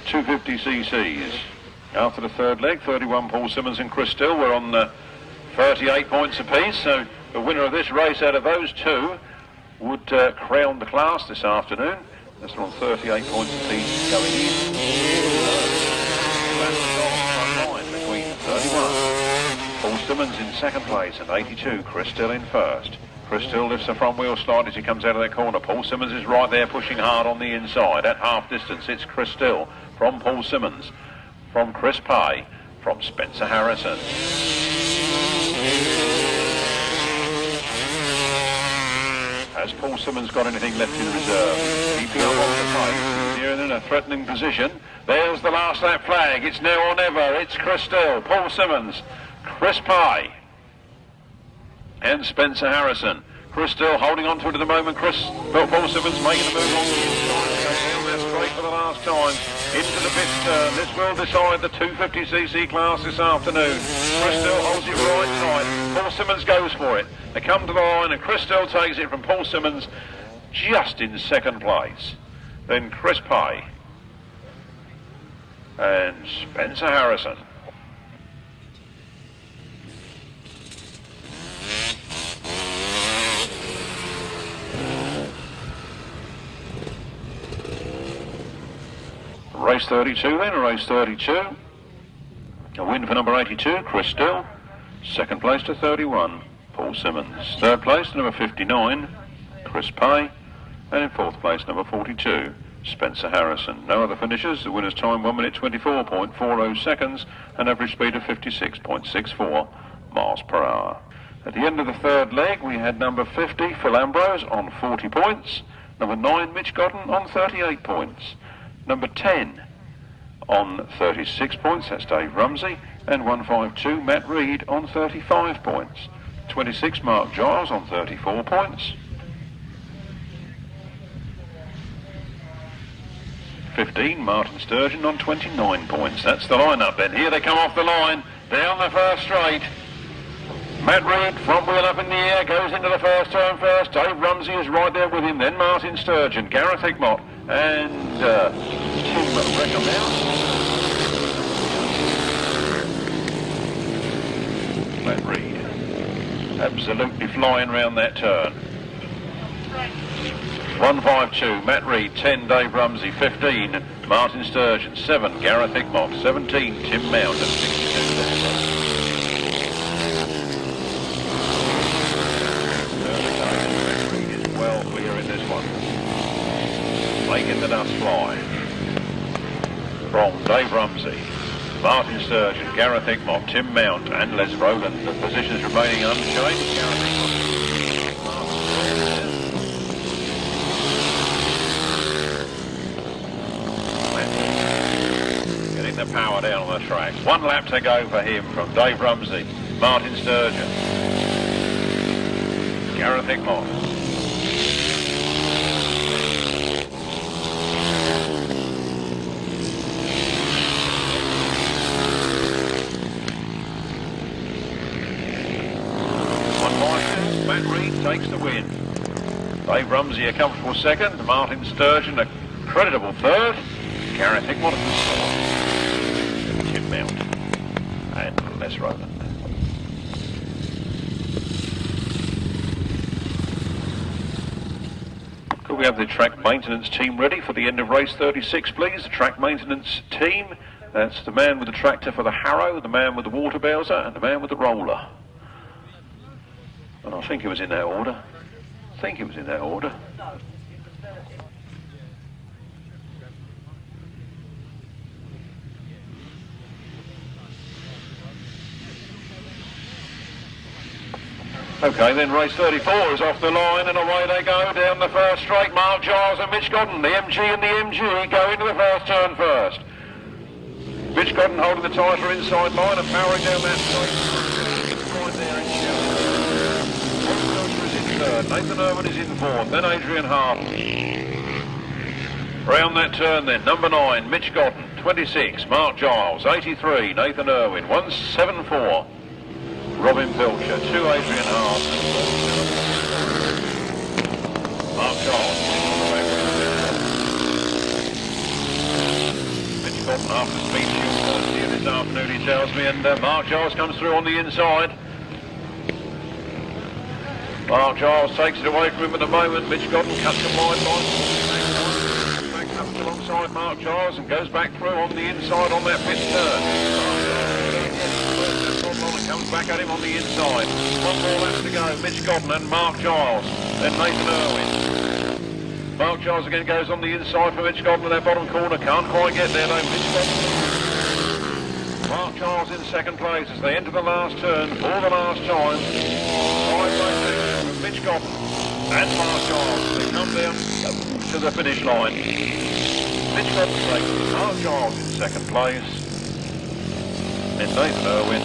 .250cc's. After the third leg, 31 Paul Simmons and Chris Still were on 38 points apiece, so the winner of this race out of those two would crown the class this afternoon. That's on 38 points apiece going in. That's the front line between 31. Paul Simmons in second place and 82. Chris Still in first. Chris Still lifts the front wheel slightly as he comes out of that corner. Paul Simmons is right there pushing hard on the inside. At half distance, it's Chris Still from Paul Simmons, from Chris Pye, from Spencer Harrison. Has Paul Simmons got anything left in reserve? Keeping up on the pace. He's here in a threatening position. There's the last lap flag. It's now or never. It's Chris Still, Paul Simmons, Chris Pye, and Spencer Harrison. Chris Still holding on to it at the moment. Paul Simmons making a move on the inside. Down there straight for the last time. Into the pit turn. This will decide the 250cc class this afternoon. Chris Still holds it right tight. Paul Simmons goes for it. They come to the line and Chris Still takes it from Paul Simmons just in second place. Then Chris Pye and Spencer Harrison. Race 32 then, race 32. A win for number 82, Chris Still. Second place to 31, Paul Simmons. Third place to number 59, Chris Pye. And in fourth place, number 42, Spencer Harrison. No other finishers. The winner's time 1 minute 24.40 seconds, an average speed of 56.64 miles per hour. At the end of the third leg, we had number 50, Phil Ambrose, on 40 points. Number 9, Mitch Godden, on 38 points. Number 10 on 36 points, that's Dave Rumsey, and 152 Matt Reed on 35 points. 26 Mark Giles on 34 points. 15 Martyn Sturgeon on 29 points. That's the lineup then. Here they come off the line, down the first straight. Matt Reed, front wheel up in the air, goes into the first turn first. Dave Rumsey is right there with him. Then Martyn Sturgeon, Gareth Hickmott, and Tim Reckermouse. Matt Reed, absolutely flying round that turn. 152, Matt Reed. 10, Dave Rumsey. 15, Martyn Sturgeon. 7, Gareth Hickmott. 17, Tim Mount. And 62, well clear in this one. Making the dust fly. From Dave Rumsey, Martyn Sturgeon, Gareth Hickmott, Tim Mount and Les Rowland. The positions remaining unchanged. Gareth Hickmott. Getting the power down on the track. 1 lap to go for him from Dave Rumsey, Martyn Sturgeon, Gareth Hickmott. Matt Reed takes the win. Dave Rumsey a comfortable second. Martyn Sturgeon a creditable third. Gareth Hickmott at the Tim Mount and Les Rowland. Could we have the track maintenance team ready for the end of race 36, please? The track maintenance team. That's the man with the tractor for the harrow, the man with the water bowser, and the man with the roller. And I think it was in that order. Okay, then race 34 is off the line and away they go down the first straight. Mark Giles and Mitch Godden, the MG and the MG go into the first turn first. Mitch Godden holding the tighter inside line and powering down that straight. Right there in third. Nathan Irwin is in fourth, then Adrian Phipps. Round that turn then, number 9, Mitch Godden, 26, Mark Giles, 83, Nathan Irwin, 174, Robin Pilcher, 2, Adrian Phipps. Mark Giles, Mitch Godden after speed shield here this afternoon, he tells me, and Mark Giles comes through on the inside. Mark Giles takes it away from him at the moment. Mitch Godden cuts a wide line. Backs up alongside Mark Giles and goes back through on the inside on that pit turn. Comes back at him on the inside. One more lap to go. Mitch Godden and Mark Giles. Then Nathan Irwin. Mark Giles again goes on the inside for Mitch Godden in that bottom corner. Can't quite get there though. Mitch Godden. Mark Giles in second place as they enter the last turn for the last time. Mitch Godden and Mark Giles, they come down to the finish line. Mitch Godden takes Mark Giles in second place. Then Nathan Irwin,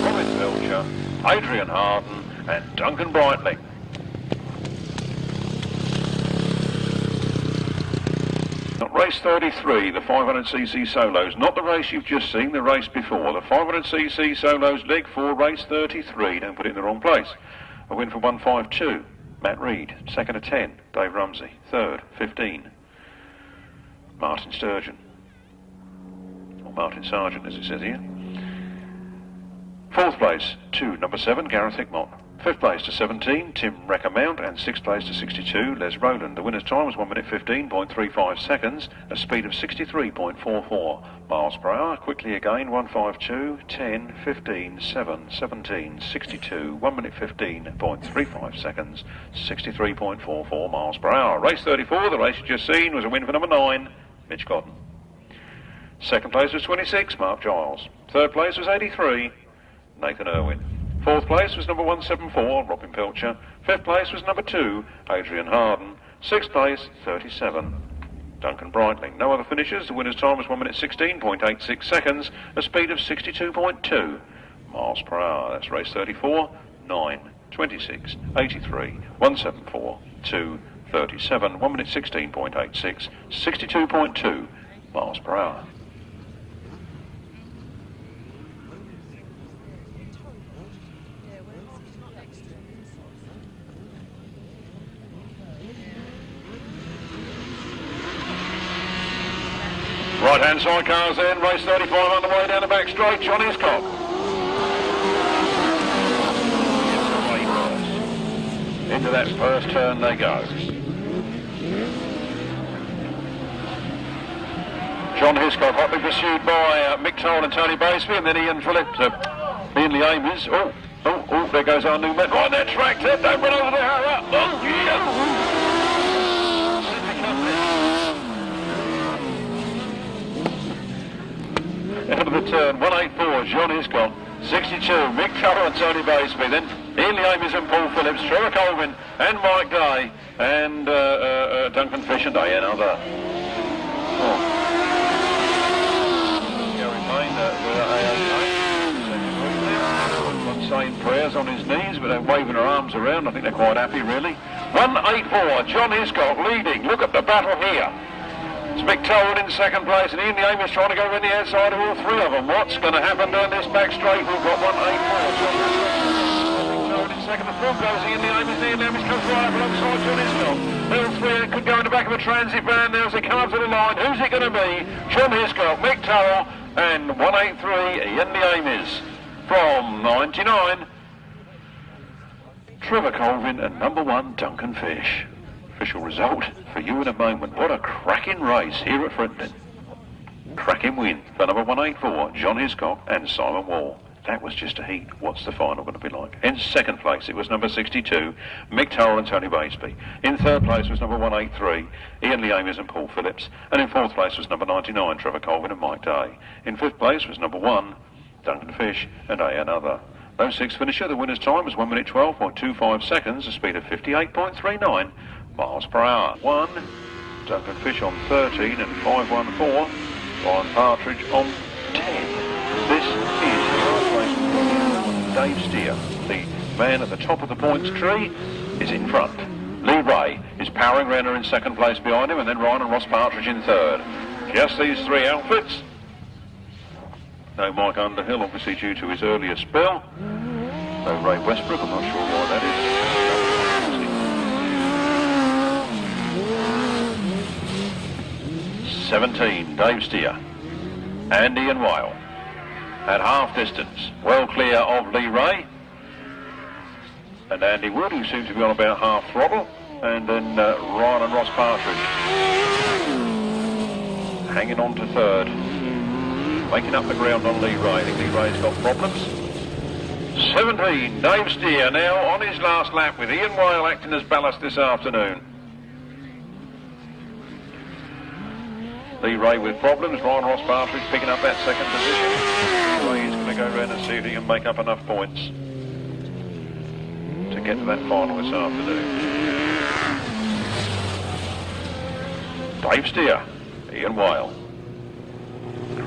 Robin Pilcher, Adrian Phipps and Duncan Brightling. Race 33, the 500cc solos, not the race you've just seen, the race before. The 500cc solos, leg 4, race 33, don't put it in the wrong place. A win for 152, Matt Reed. Second of 10, Dave Rumsey. Third, 15, Martyn Sturgeon. Or Martyn Sturgeon, as it says here. Fourth place, 2, number 7, Gareth Hickmott. Fifth place to 17, Tim Reckermount, and sixth place to 62, Les Rowland. The winner's time was 1 minute 15.35 seconds, a speed of 63.44 miles per hour. Quickly again, 152, 10, 15, 7, 17, 62, 1 minute 15.35 seconds, 63.44 miles per hour. Race 34, the race you just seen, was a win for number 9, Mitch Godden. Second place was 26, Mark Giles. Third place was 83, Nathan Irwin. Fourth place was number 174, Robin Pilcher. Fifth place was number 2, Adrian Phipps. Sixth place, 37, Duncan Brightling. No other finishers. The winner's time was 1 minute 16.86 seconds, a speed of 62.2 miles per hour. That's race 34, 9, 26, 83, 174, 2, 37, 1 minute 16.86, 62.2 miles per hour. Right-hand side cars in, race 35 underway down the back straight, John Hiscock. Into that first turn they go. John Hiscock hotly pursued by Mick and Tony Baseby, and then Ian Phillips, Ian Leamis. Oh, there goes our new man. Right, that track, don't run over the harrow. Oh, yeah. Out of the turn, 184, John Hiscock, 62, Mick Godden and Tony Baseby, then Ian Leamis and Paul Phillips, Trevor Colvin and Mike Day, and Duncan Fish and Ian Other. Gary Payne saying prayers on his knees, but they're waving her arms around. I think they're quite happy, really. 184, John Hiscock leading. Look at the battle here. It's Mick Godden in second place, and Ian Leamis trying to go around the outside of all three of them. What's going to happen down this back straight? We've got 184. Mick Godden in second. The front goes Ian Leamis. Ian Leamis comes right up alongside John Hiscock. All three could go in the back of a transit van now as they come up to the line. Who's it going to be? John Hiscock, Mick Godden, and 183 Ian Leamis. From 99, Trevor Colvin and number 1 Duncan Fish. Official result for you in a moment. What a cracking race here at Frinton. Cracking win for number 184, John Hiscock and Simon Wall. That was just a heat. What's the final going to be like? In second place, it was number 62, Mick Godden and Tony Baseby. In third place was number 183, Ian Leamis and Paul Phillips. And in fourth place was number 99, Trevor Colvin and Mike Day. In fifth place was number 1, Duncan Fish and another. No sixth finisher. The winner's time was 1 minute 12.25 seconds, a speed of 58.39 miles per hour. 1, Duncan Fish on 13 and 514, Ryan Partridge on 10. This is the last race. Dave Steer, the man at the top of the points tree, is in front. Lee Ray is powering round her in second place behind him, and then Ryan and Ross Partridge in third. Just these three outfits. No Mike Underhill, obviously due to his earlier spell. No Ray Westbrook, I'm not sure why that is. 17, Dave Steer. And Ian Whale. At half distance, well clear of Lee Ray. And Andy Wood, who seems to be on about half throttle. And then Ryan and Ross Partridge. Hanging on to third. Making up the ground on Lee Ray. I think Lee Ray's got problems. 17, Dave Steer now on his last lap with Ian Whale acting as ballast this afternoon. Lee Ray with problems, Ryan Ross Partridge picking up that second position. Ray is going to go round and see if he can make up enough points to get to that final this afternoon. Dave Steer, Ian Whale.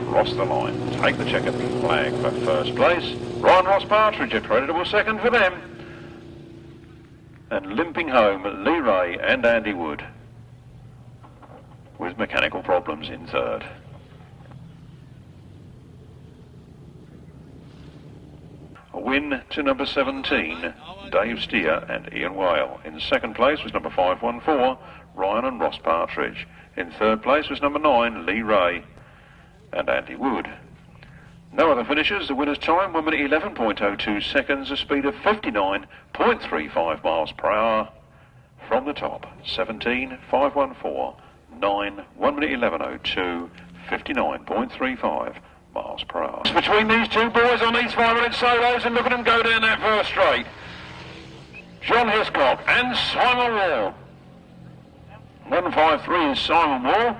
Cross the line, take the checkered flag for first place. Ryan Ross Partridge, a creditable second for them. And limping home, Lee Ray and Andy Wood with mechanical problems in third. A win to number 17, Dave Steer and Ian Whale. In second place was number 514, Ryan and Ross Partridge. In third place was number 9, Lee Ray and Andy Wood. No other finishers. The winner's time, 1 minute 11.02 seconds, a speed of 59.35 miles per hour. From the top, 17, 514, 9, 1 minute 11.02, 59.35 miles per hour. It's between these two boys on these 500 solos, and look at them go down that first straight. John Hiscock and Simon Wall. 153 is Simon Wall.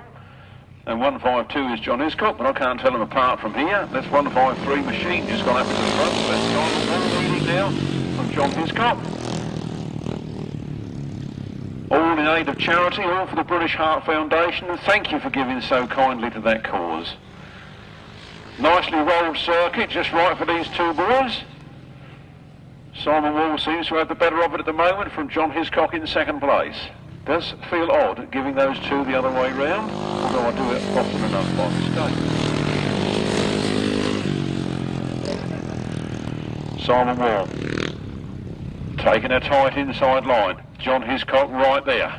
And 152 is John Hiscock, but I can't tell them apart from here. That's 153 machine just gone up to the front. So that's Simon Wall leading now from John Hiscock. All in aid of charity, all for the British Heart Foundation, and thank you for giving so kindly to that cause. Nicely rolled circuit, just right for these two boys. Simon Wall seems to have the better of it at the moment from John Hiscock in second place. Does feel odd giving those two the other way round, although I do it often enough by mistake. Simon Wall taking a tight inside line. John Hiscock right there.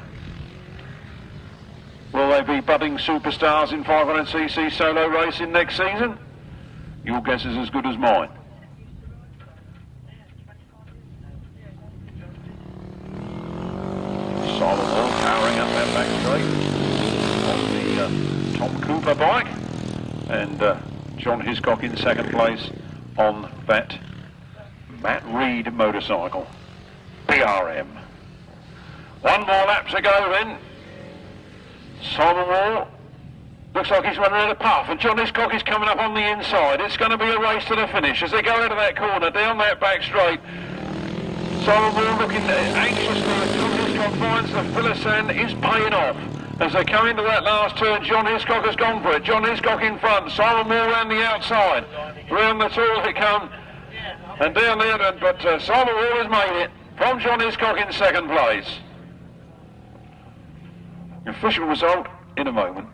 Will they be budding superstars in 500cc solo racing next season? Your guess is as good as mine. Simon Wall powering up that back straight on the Tom Cooper bike, and John Hiscock in second place on that Matt Reed motorcycle, BRM. One more lap to go then. Simon Wall looks like he's running out of puff, and John Hiscock is coming up on the inside. It's going to be a race to the finish as they go out of that corner, down that back straight. Simon Wall looking anxiously as John Hiscock finds the Phillips is paying off. As they come into that last turn, John Hiscock has gone for it. John Hiscock in front, Simon Wall round the outside. Round the tall they come, and down there, but Simon Wall has made it from John Hiscock in second place. Official result in a moment.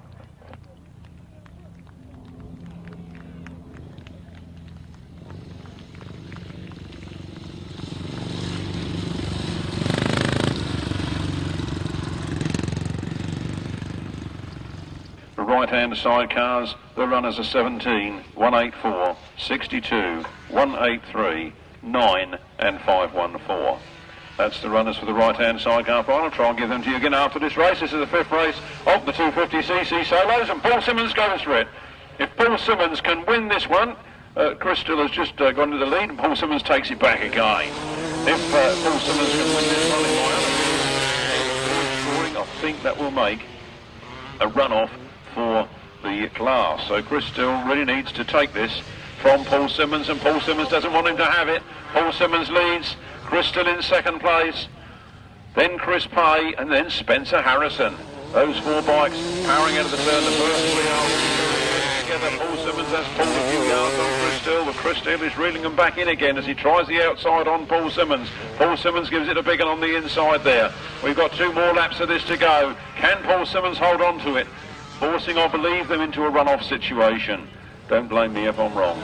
The right-hand sidecars, the runners are 17, 184, 62, 183, 9 and 514. That's the runners for the right-hand sidecar final. I'll try and give them to you again after this race. This is the fifth race of the 250cc solos, and Paul Simmons goes for it. If Paul Simmons can win this one, Chris Still has just gone to the lead, and Paul Simmons takes it back again. If Paul Simmons can win this one in my own, I think that will make a run-off for the class. So Chris Still really needs to take this from Paul Simmons, and Paul Simmons doesn't want him to have it. Paul Simmons leads. Chris Still in second place, then Chris Pay, and then Spencer Harrison. Those four bikes powering out of the turn. The first three are together. Paul Simmons has pulled a few yards on Chris Still. The Chris Steele is reeling them back in again as he tries the outside on Paul Simmons. Paul Simmons gives it a big one on the inside there. We've got 2 more laps of this to go. Can Paul Simmons hold on to it? Forcing, I believe, them into a run-off situation. Don't blame me if I'm wrong.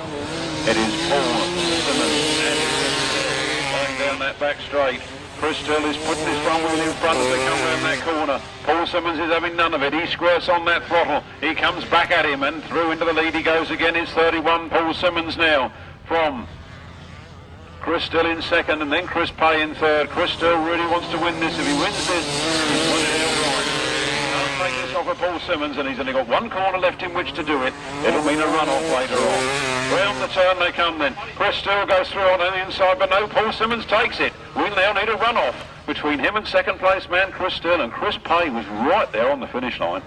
It is Paul Simmons going down that back straight. Chris Steele is putting his front wheel in front as they come round that corner. Paul Simmons is having none of it. He squirts on that throttle. He comes back at him and through into the lead he goes again. It's 31 Paul Simmons now from Chris Steele in second and then Chris Pay in third. Chris Steele really wants to win this. If he wins this, he's won it outright. Can't take this off of Paul Simmons and he's only got 1 corner left in which to do it. It'll mean a run-off later on. Round the turn they come then. Chris Steele goes through on the inside, but no, Paul Simmons takes it. We now need a run-off between him and second place man Chris Steele, and Chris Pay was right there on the finish line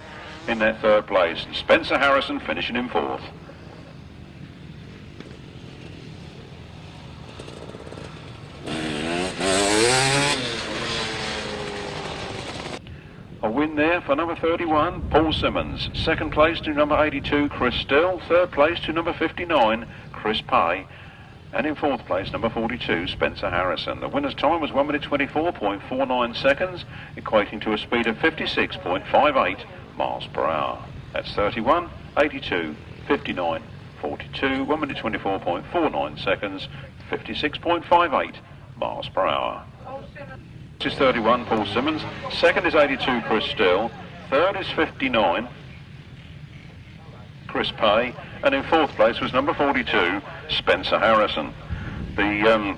in that third place. And Spencer Harrison finishing in fourth. A win there for number 31, Paul Simmons. Second place to number 82, Chris Steele. Third place to number 59, Chris Pay. And in fourth place, number 42, Spencer Harrison. The winner's time was 1 minute 24.49 seconds, equating to a speed of 56.58 miles per hour. That's 31, 82, 59, 42, 1 minute 24.49 seconds, 56.58 miles per hour. This is 31, Paul Simmons. Second is 82, Chris Steele. Third is 59, Chris Pay. And in fourth place was number 42, Spencer Harrison. The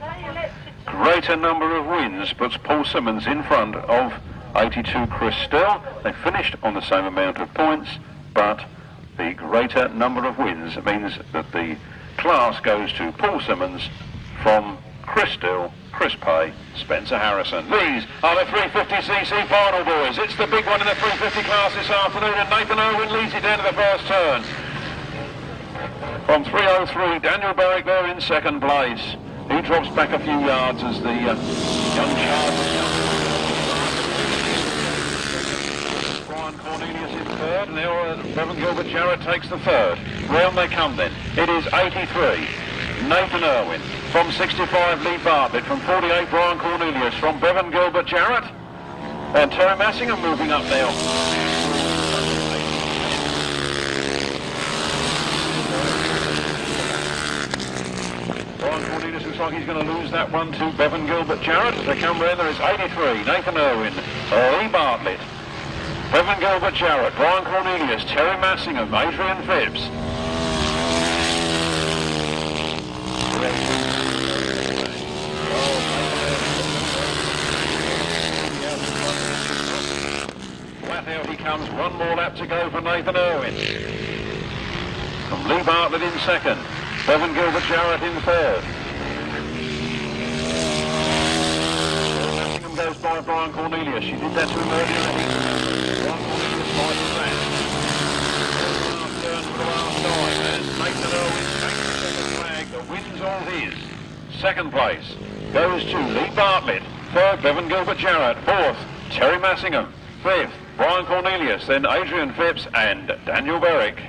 greater number of wins puts Paul Simmons in front of 82, Chris Steele. They finished on the same amount of points, but the greater number of wins means that the class goes to Paul Simmons from Chris Steele, Chris Pay, Spencer Harrison. These are the 350cc final, boys. It's the big one in the 350 class this afternoon, and Nathan Irwin leads it down to the first turn. From 303, Daniel Berwick there in second place. He drops back a few yards as the young Charles. Brian Cornelius in third, and now Bevan Gilbert-Jarrett takes the third. Round they come then. It is 83, Nathan Irwin. From 65, Lee Bartlett. From 48, Brian Cornelius. From Bevan Gilbert-Jarrett. And Teri Massingham moving up now. Brian Cornelius looks like he's going to lose that one to Bevan Gilbert-Jarrett. As they come round, there is 83, Nathan Irwin. Lee Bartlett. Bevan Gilbert-Jarrett. Brian Cornelius. Teri Massingham. Adrian Phipps. Flat out he comes, 1 more lap to go for Nathan Irwin. From Lee Bartlett in second, Bevan Gilbert-Jarrett in third. Massingham goes by Brian Cornelius. She did that to him earlier. Brian Cornelius fights the back. Last turn for the last time, and Nathan Irwin takes the second flag. The win's all his. Second place goes to Lee Bartlett. Third, Bevan Gilbert-Jarrett. Fourth, Teri Massingham. Fifth, Brian Cornelius. Then Adrian Phipps and Daniel Berwick.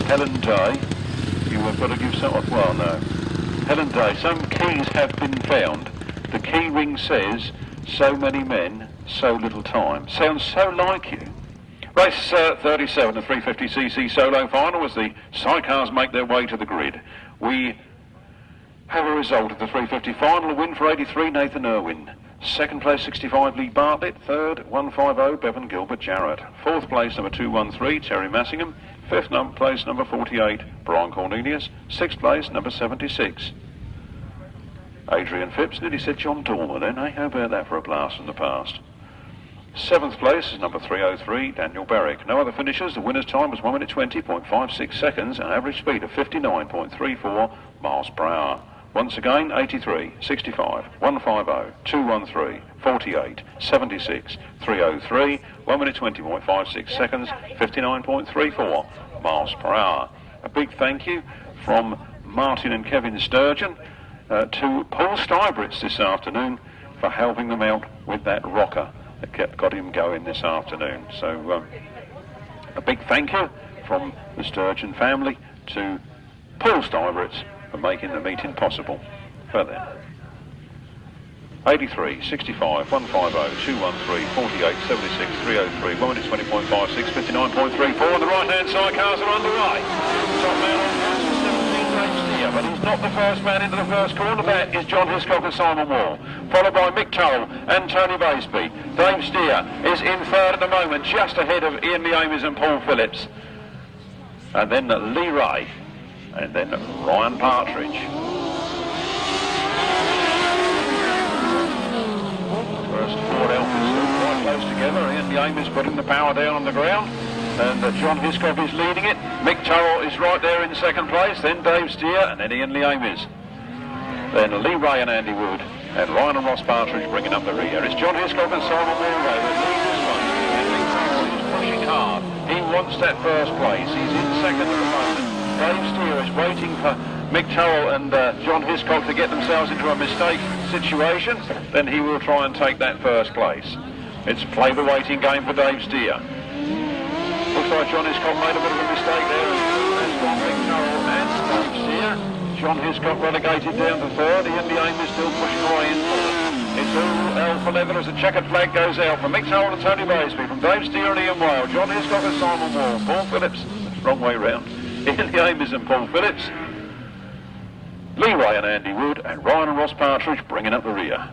Helen Day, you have got to give some, well no. Helen Day, some keys have been found. The key ring says, so many men, so little time. Sounds so like you. Race 37, the 350cc solo final, as the Sidecars make their way to the grid. We have a result of the 350 final, a win for 83, Nathan Irwin. Second place, 65, Lee Bartlett. Third, 150, Bevan Gilbert-Jarrett. Fourth place, number 213, Teri Massingham. Fifth place, number 48, Brian Cornelius. Sixth place, number 76, Adrian Phipps. Nearly said John Dormer then, eh? How about that for a blast from the past? Seventh place is number 303, Daniel Berwick. No other finishers. The winner's time was 1 minute 20.56 seconds, an average speed of 59.34 miles per hour. Once again, 83, 65, 150, 213, 48, 76, 303, 1 minute 20.56 seconds, 59.34 miles per hour. A big thank you from Martyn and Kevin Sturgeon to Paul Stuybrits this afternoon for helping them out with that rocker that got him going this afternoon. So a big thank you from the Sturgeon family to Paul Stuybrits for making the meeting possible for them. 83, 65, 150, 213, 48, 76, 303, 1 minute 20.56, 59.34. The right-hand side cars are underway. Top man on pass for 17 Dave Steer, but he's not the first man into the first corner. That is John Hiscock and Simon Wall, followed by Mick Turrell and Tony Baseby. Dave Steer is in third at the moment, just ahead of Ian Leamis and Paul Phillips. And then Lee Ray, and then Ryan Partridge. First Ford Alphas quite close together. Ian Leamis putting the power down on the ground, and John Hiscock is leading it. Mick Turrell is right there in second place, then Dave Steer, and then Ian Leamis. Then Lee Ray and Andy Wood, and Ryan and Ross Partridge bringing up the rear. It's John Hiscock and Simon Wall that lead this one. And Mick Turrell is pushing hard. He wants that first place. He's in second at the moment. Dave Steer is waiting for Mick Turrell and John Hiscock to get themselves into a mistake situation. Then he will try and take that first place. It's play the waiting game for Dave Steer. Looks like John Hiscock made a bit of a mistake there. That's got Mick Turrell and Dave Steer. John Hiscock relegated down to third. Ian Leamis still pushing away in fourth. It's all L for leather as the checkered flag goes out for Mick Turrell and Tony Baseby, from Dave Steer and Ian Whale, John Hiscock and Simon Wall, Paul Phillips, wrong way round, Ian Leamis and Paul Phillips, Lee Ray and Andy Wood, and Ryan and Ross Partridge bringing up the rear.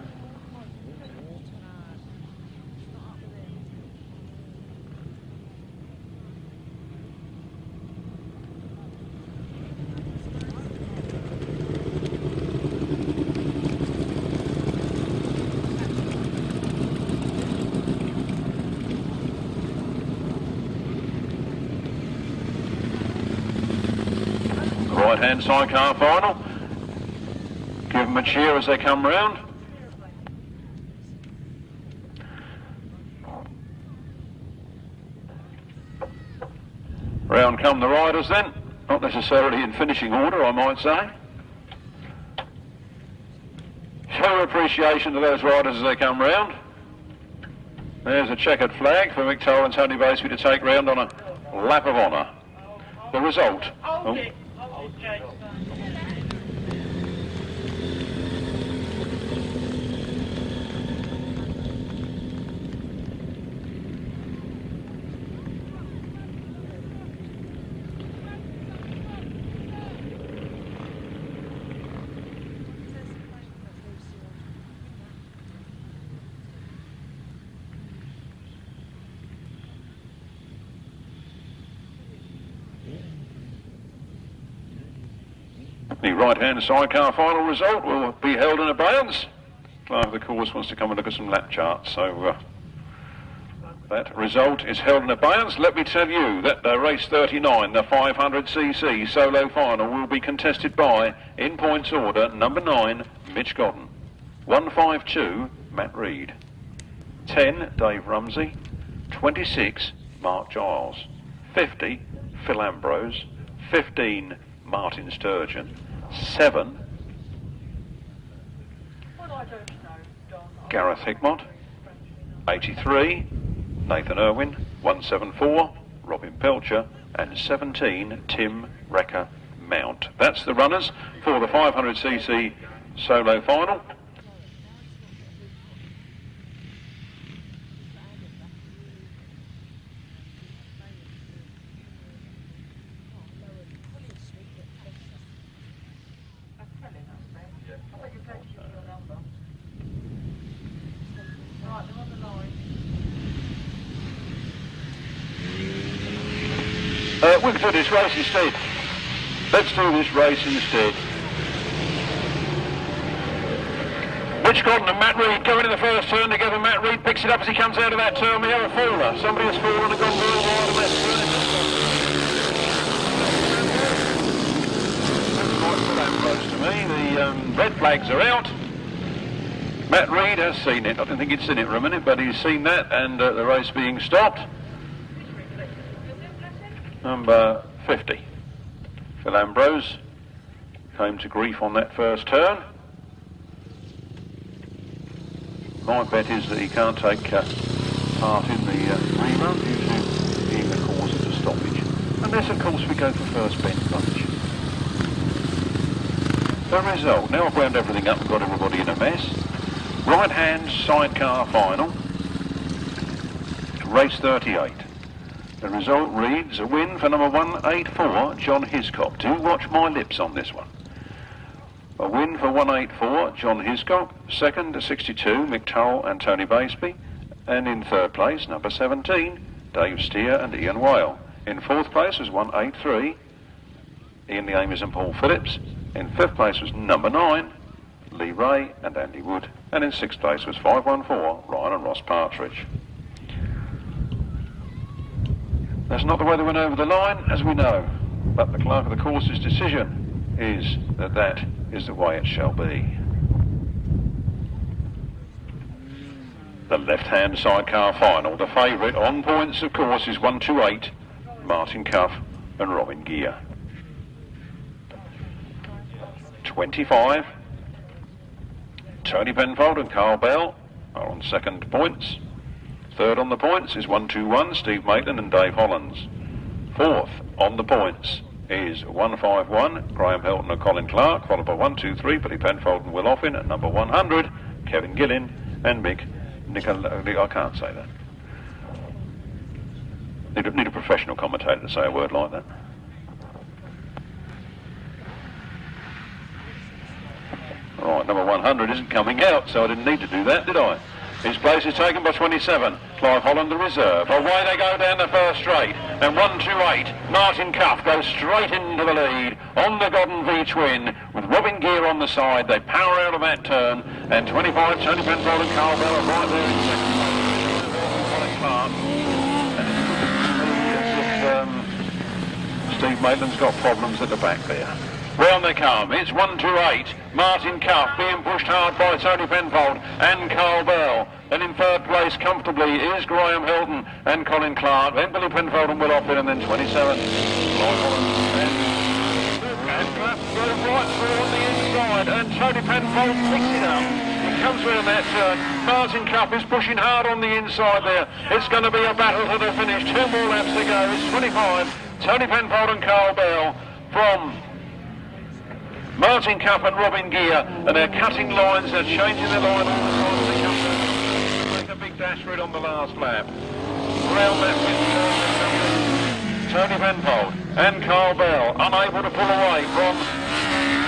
Right-hand side car final. Give them a cheer as they come round. Round come the riders then. Not necessarily in finishing order, I might say. Show appreciation to those riders as they come round. There's a checkered flag for Mick Turrell and Tony Baseby to take round on a lap of honour. The result. The right-hand sidecar final result will be held in abeyance. Clerk of the course wants to come and look at some lap charts, so that result is held in abeyance. Let me tell you that race 39, the 500cc solo final, will be contested by, in points order, number 9, Mitch Godden, 152, Matt Reed, 10, Dave Rumsey, 26, Mark Giles, 50, Phil Ambrose, 15, Martyn Sturgeon, 7, Gareth Hickmott, 83, Nathan Irwin, 174, Robin Pilcher, and 17, Tim Wrecker Mount. That's the runners for the 500cc solo final. We can do this race instead. Let's do this race instead. Mitch Godden and Matt Reed go into the first turn together. Matt Reed picks it up as he comes out of that turn. We have a faller. Somebody has fallen and gone very wide of that turn. Looks quite close to me. The red flags are out. Matt Reed has seen it. I don't think he'd seen it for a minute, but he's seen that, and the race being stopped. Number 50, Phil Ambrose, came to grief on that first turn. My bet is that he can't take part in the rerun due to being the cause of the stoppage. Unless, of course, we go for first bench bunch. The result. Now I've wound everything up and got everybody in a mess. Right-hand sidecar final. Race 38. The result reads a win for number 184, John Hiscock. Do watch my lips on this one. A win for 184, John Hiscock. Second, 62, Mick Turrell and Tony Baseby. And in third place, number 17, Dave Steer and Ian Whale. In fourth place was 183, Ian the Amies and Paul Phillips. In fifth place was number 9, Lee Ray and Andy Wood. And in sixth place was 514, Ryan and Ross Partridge. That's not the way they went over the line, as we know, but the clerk of the course's decision is that that is the way it shall be. The left-hand sidecar final. The favourite on points, of course, is 128, Martyn Cuff and Robin Gear. 25, Tony Penfold and Carl Bell are on second points. Third on the points is 121, Steve Maitland and Dave Hollands. Fourth on the points is 151, Graham Hilton and Colin Clark, followed by 123, Billy Penfold and Will Offin, and number 100, Kevin Gillin and Mick I can't say that. Need a professional commentator to say a word like that. Right, number 100 isn't coming out, so I didn't need to do that, did I? His place is taken by 27, Clive Holland, the reserve. Away they go down the first straight, and 128, Martyn Cuff goes straight into the lead on the Godden V-twin, with Robin Gear on the side. They power out of that turn, and 25, Tony Penfold and Carl Bell are right there in second place. Clark. And Steve Maitland's got problems at the back there. Round they come. It's 128. Martyn Cuff being pushed hard by Tony Penfold and Carl Bell. Then in third place comfortably is Graham Hilton and Colin Clark. Then Billy Penfold and Will Offin, and then 27. And Cuff goes right through on the inside, and Tony Penfold picks it up. He comes round that turn. Martyn Cuff is pushing hard on the inside there. It's going to be a battle to the finish. 2 more laps to go. It's 25. Tony Penfold and Carl Bell from Martyn Cuff and Robin Gear, and they're cutting lines, they're changing their line all the time as they come to make a big dash for it on the last lap. Round that Tony Penfold and Carl Bell unable to pull away from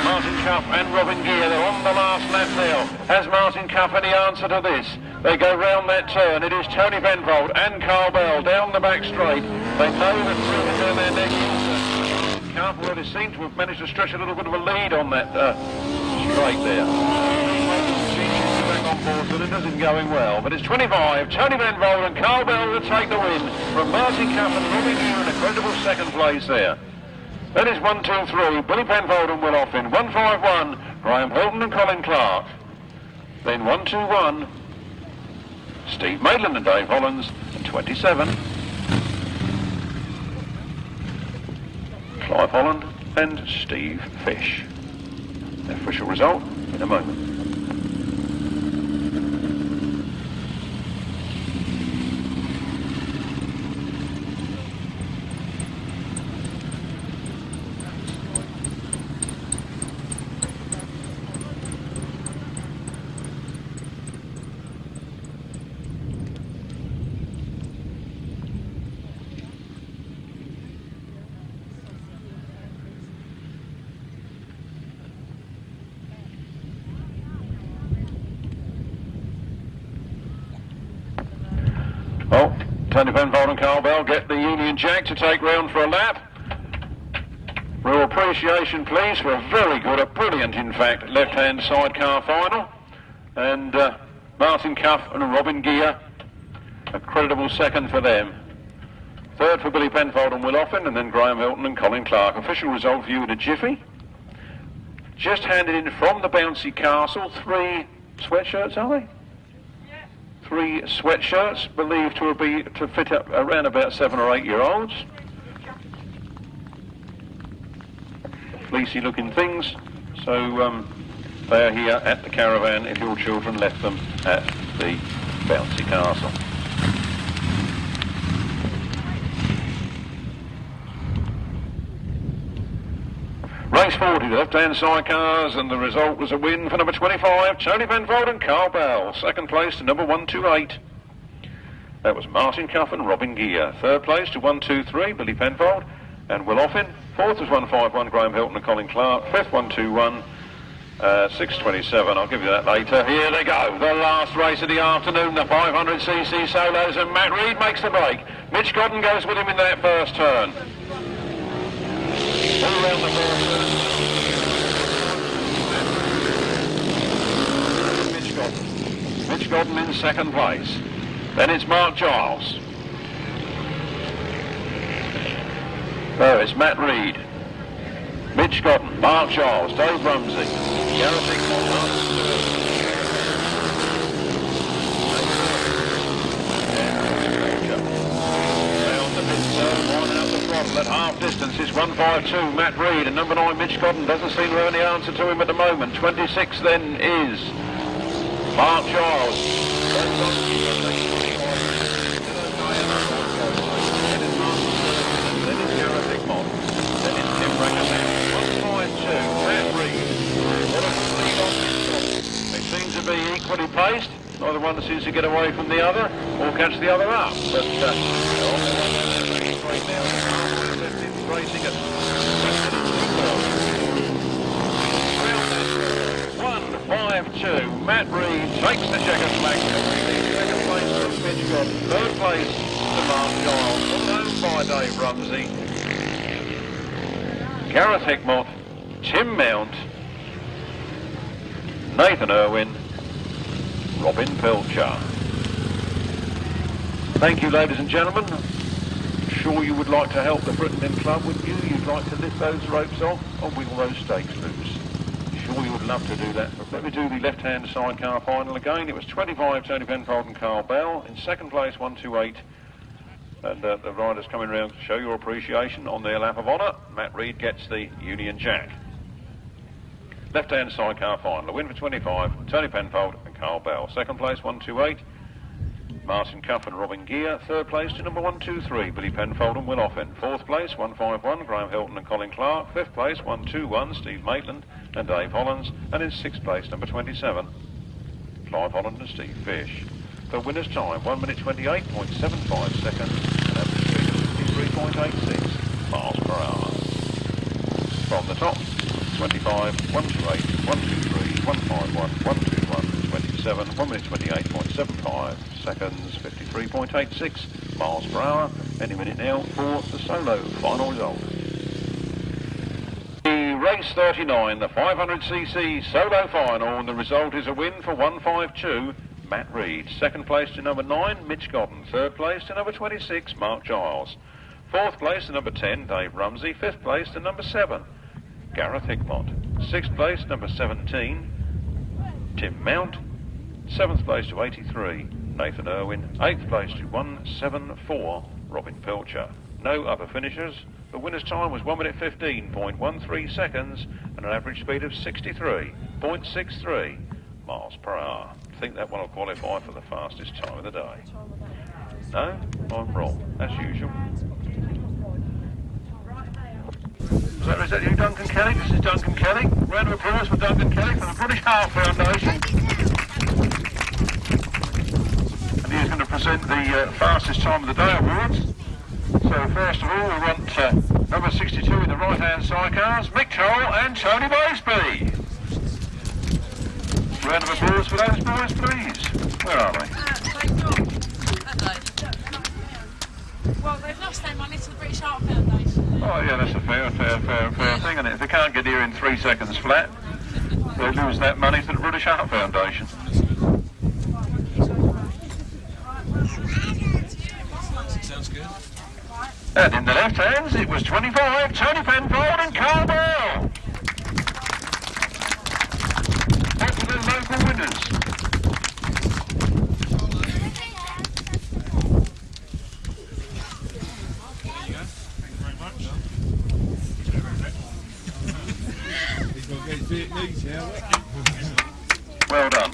Martyn Cuff and Robin Gear. They're on the last lap now. Has Martyn Cuff any answer to this? They go round that turn. It is Tony Penfold and Carl Bell down the back straight. They know the through is down their neck. Well, they seem to have managed to stretch a little bit of a lead on that straight there. Back on board, but it isn't going well. But it's 25, Tony Penfold and Carl Bell to take the win from Martyn Cuff and Robin Gear in a credible second place there. That is 123, Billy Penfold and Will Offin. 151, Graham Hilton and Colin Clark. Then 121, Steve Maitland and Dave Hollands. And 27, Clive Holland and Steve Fish. The official result in a moment. Well, Tony Penfold and Carl Bell get the Union Jack to take round for a lap. Real appreciation, please, for a very good, a brilliant, in fact, left-hand sidecar final. And Martyn Cuff and Robin Gear, a creditable second for them. Third for Billy Penfold and Will Offin, and then Graham Hilton and Colin Clark. Official result for you in a jiffy. Just handed in from the Bouncy Castle, 3 sweatshirts, are they? 3 sweatshirts, believed to fit up around about 7 or 8 year olds. Fleecy looking things. So they are here at the caravan if your children left them at the bouncy castle. Race 40, the left-hand side cars, and the result was a win for number 25, Tony Penfold and Carl Bell. Second place to number 128. That was Martin Cuff and Robin Gear. Third place to 123, Billy Penfold and Will Offin. Fourth was 151, Graham Hilton and Colin Clark. Fifth, 121, 627. I'll give you that later. Here they go. The last race of the afternoon, the 500cc solos, and Matt Reed makes the break. Mitch Godden goes with him in that first turn. All round the first turn. Mitch Godden in second place. Then it's Mark Giles. There it's Matt Reed, Mitch Godden, Mark Giles, Dave Rumsey, Gareth Hickmott, Martyn Sturgeon. At half distance is 152, Matt Reed, and number 9, Mitch Godden, doesn't seem to have any answer to him at the moment. 26 then is Mark Giles. Then it's Gareth Hickmott. Then it's Tim Reckerman. 152, Matt Reed. What a lead on this one. They seem to be equally paced. Neither one seems to get away from the other or catch the other up. But racing at 152. Matt Reed takes the checkered flag. Second place to Mitch Godden. Third place to Mark Giles. Followed by Dave Rumsey, Gareth Hickmott, Tim Mount, Nathan Irwin, Robin Pilcher. Thank you, ladies and gentlemen. Sure you would like to help the Brittenden Club, wouldn't you? You'd like to lift those ropes off and wiggle those stakes loose. Sure you would love to do that. But let me do the left-hand sidecar final again. It was 25, Tony Penfold and Carl Bell. In second place, 128. And the riders coming round to show your appreciation on their lap of honour. Matt Reed gets the Union Jack. Left-hand sidecar final. A win for 25, Tony Penfold and Carl Bell. Second place, 128. Martin Cuff and Robin Gear. Third place to number 123, Billy Penfold and Will Offin. Fourth place, 151, Graham Hilton and Colin Clark. Fifth place, 121, Steve Maitland and Dave Hollands. And in sixth place, number 27, Clive Holland and Steve Fish. The winner's time, 1 minute 28.75 seconds, and average speed of 53.86 miles per hour. From the top, 25, 128, 123, 151, 121, 27, 1 minute 28.75 seconds, 53.86 miles per hour. Any minute now for the solo final result. The race 39, the 500cc solo final, and the result is a win for 152, Matt Reed. Second place to number 9, Mitch Godden. Third place to number 26, Mark Giles. Fourth place to number 10, Dave Rumsey. Fifth place to number 7, Gareth Hickmott. Sixth place, number 17, Tim Mount. Seventh place to 83, Nathan Irwin. Eighth place to 174, Robin Pilcher. No other finishers. The winner's time was 1 minute 15.13 seconds and an average speed of 63.63 miles per hour. I think that one will qualify for the fastest time of the day. No? I'm wrong, as usual. Is that you, Duncan Kelly? This is Duncan Kelly. Round of applause for Duncan Kelly from the British Heart Foundation. And he's going to present the fastest time of the day awards. So first of all, we want number 62 in the right-hand sidecars, Mick, Turrell and Tony Baseby. Round of applause for those boys, please. Where are they? Well, they've lost their money to the British Heart Foundation. Oh yeah, that's a fair thing, and if they can't get here in 3 seconds flat, they lose that money to the British Heart Foundation. Sounds good. And in the left hands, it was 25, Tony Penfold and Carl Bell. What were the local winners? Well done.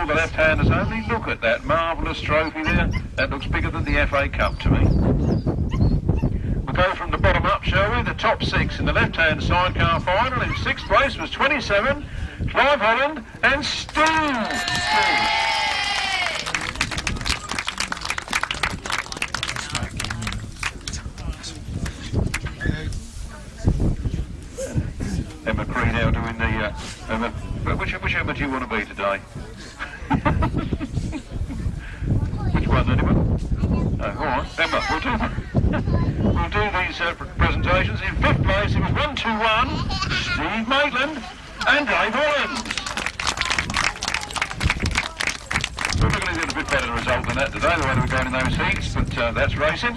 all the left-handers only. Look at that marvellous trophy there. That looks bigger than the FA Cup to me. We'll go from the bottom up, shall we? The top 6 in the left-hand sidecar final. In 6th place was 27, Clive Holland and Steve. Emma Cree now doing the Emma. Which Emma do you want to be today? Which one, anyone? No, all right, Emma. We'll do these presentations. In 5th place, it was 1-2-1, Steve Maitland and Dave Holland. We're looking at a bit better result than that today, the way we're going in those heats, but that's racing.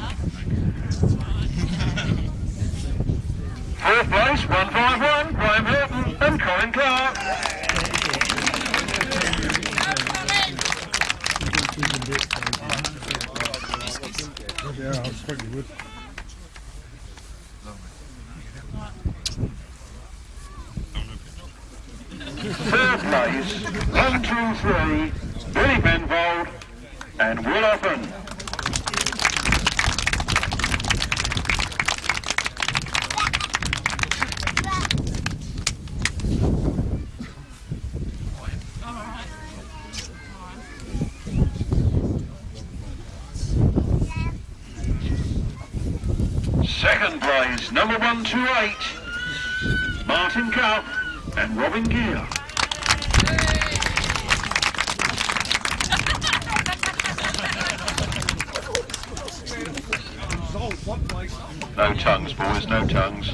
4th place, 151, Graham Hilton and Colin Clark. Yeah, I expect you would. Third place, 1, 2, 3, Billy Penfold and Will Oppen. Second place, number 128, Martin Cup and Robin Gear. No tongues, boys, no tongues.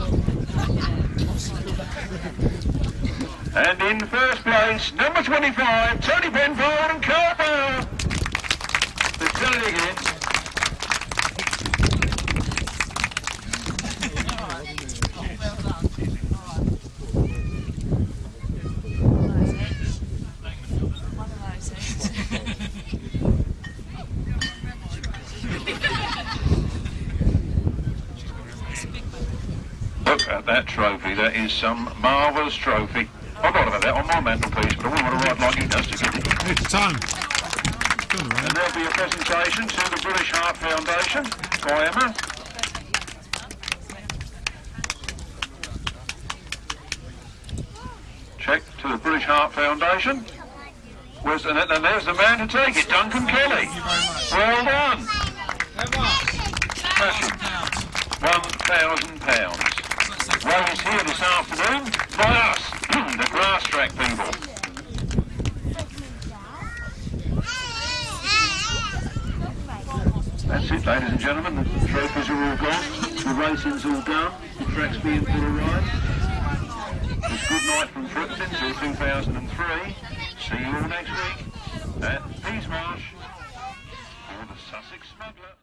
And in 1st place, number 25, Tony Penfold and Carter. Let's tell it again. Look at that trophy, that is some marvellous trophy. I've got about that on my mantelpiece, but I wouldn't want to ride like he does to get it. It's time. And there'll be a presentation to the British Heart Foundation by Emma. Check to the British Heart Foundation. And there's the man to take it, Duncan Kelly. Well done. Smashing. £1,000. Raised here this afternoon by us, the Grasstrack people. That's it, ladies and gentlemen. The trophies are all gone. The racing's all done. The track's being put right. It's good night from Fripton until 2003. See you all next week at Peace Marsh or the Sussex Smuggler.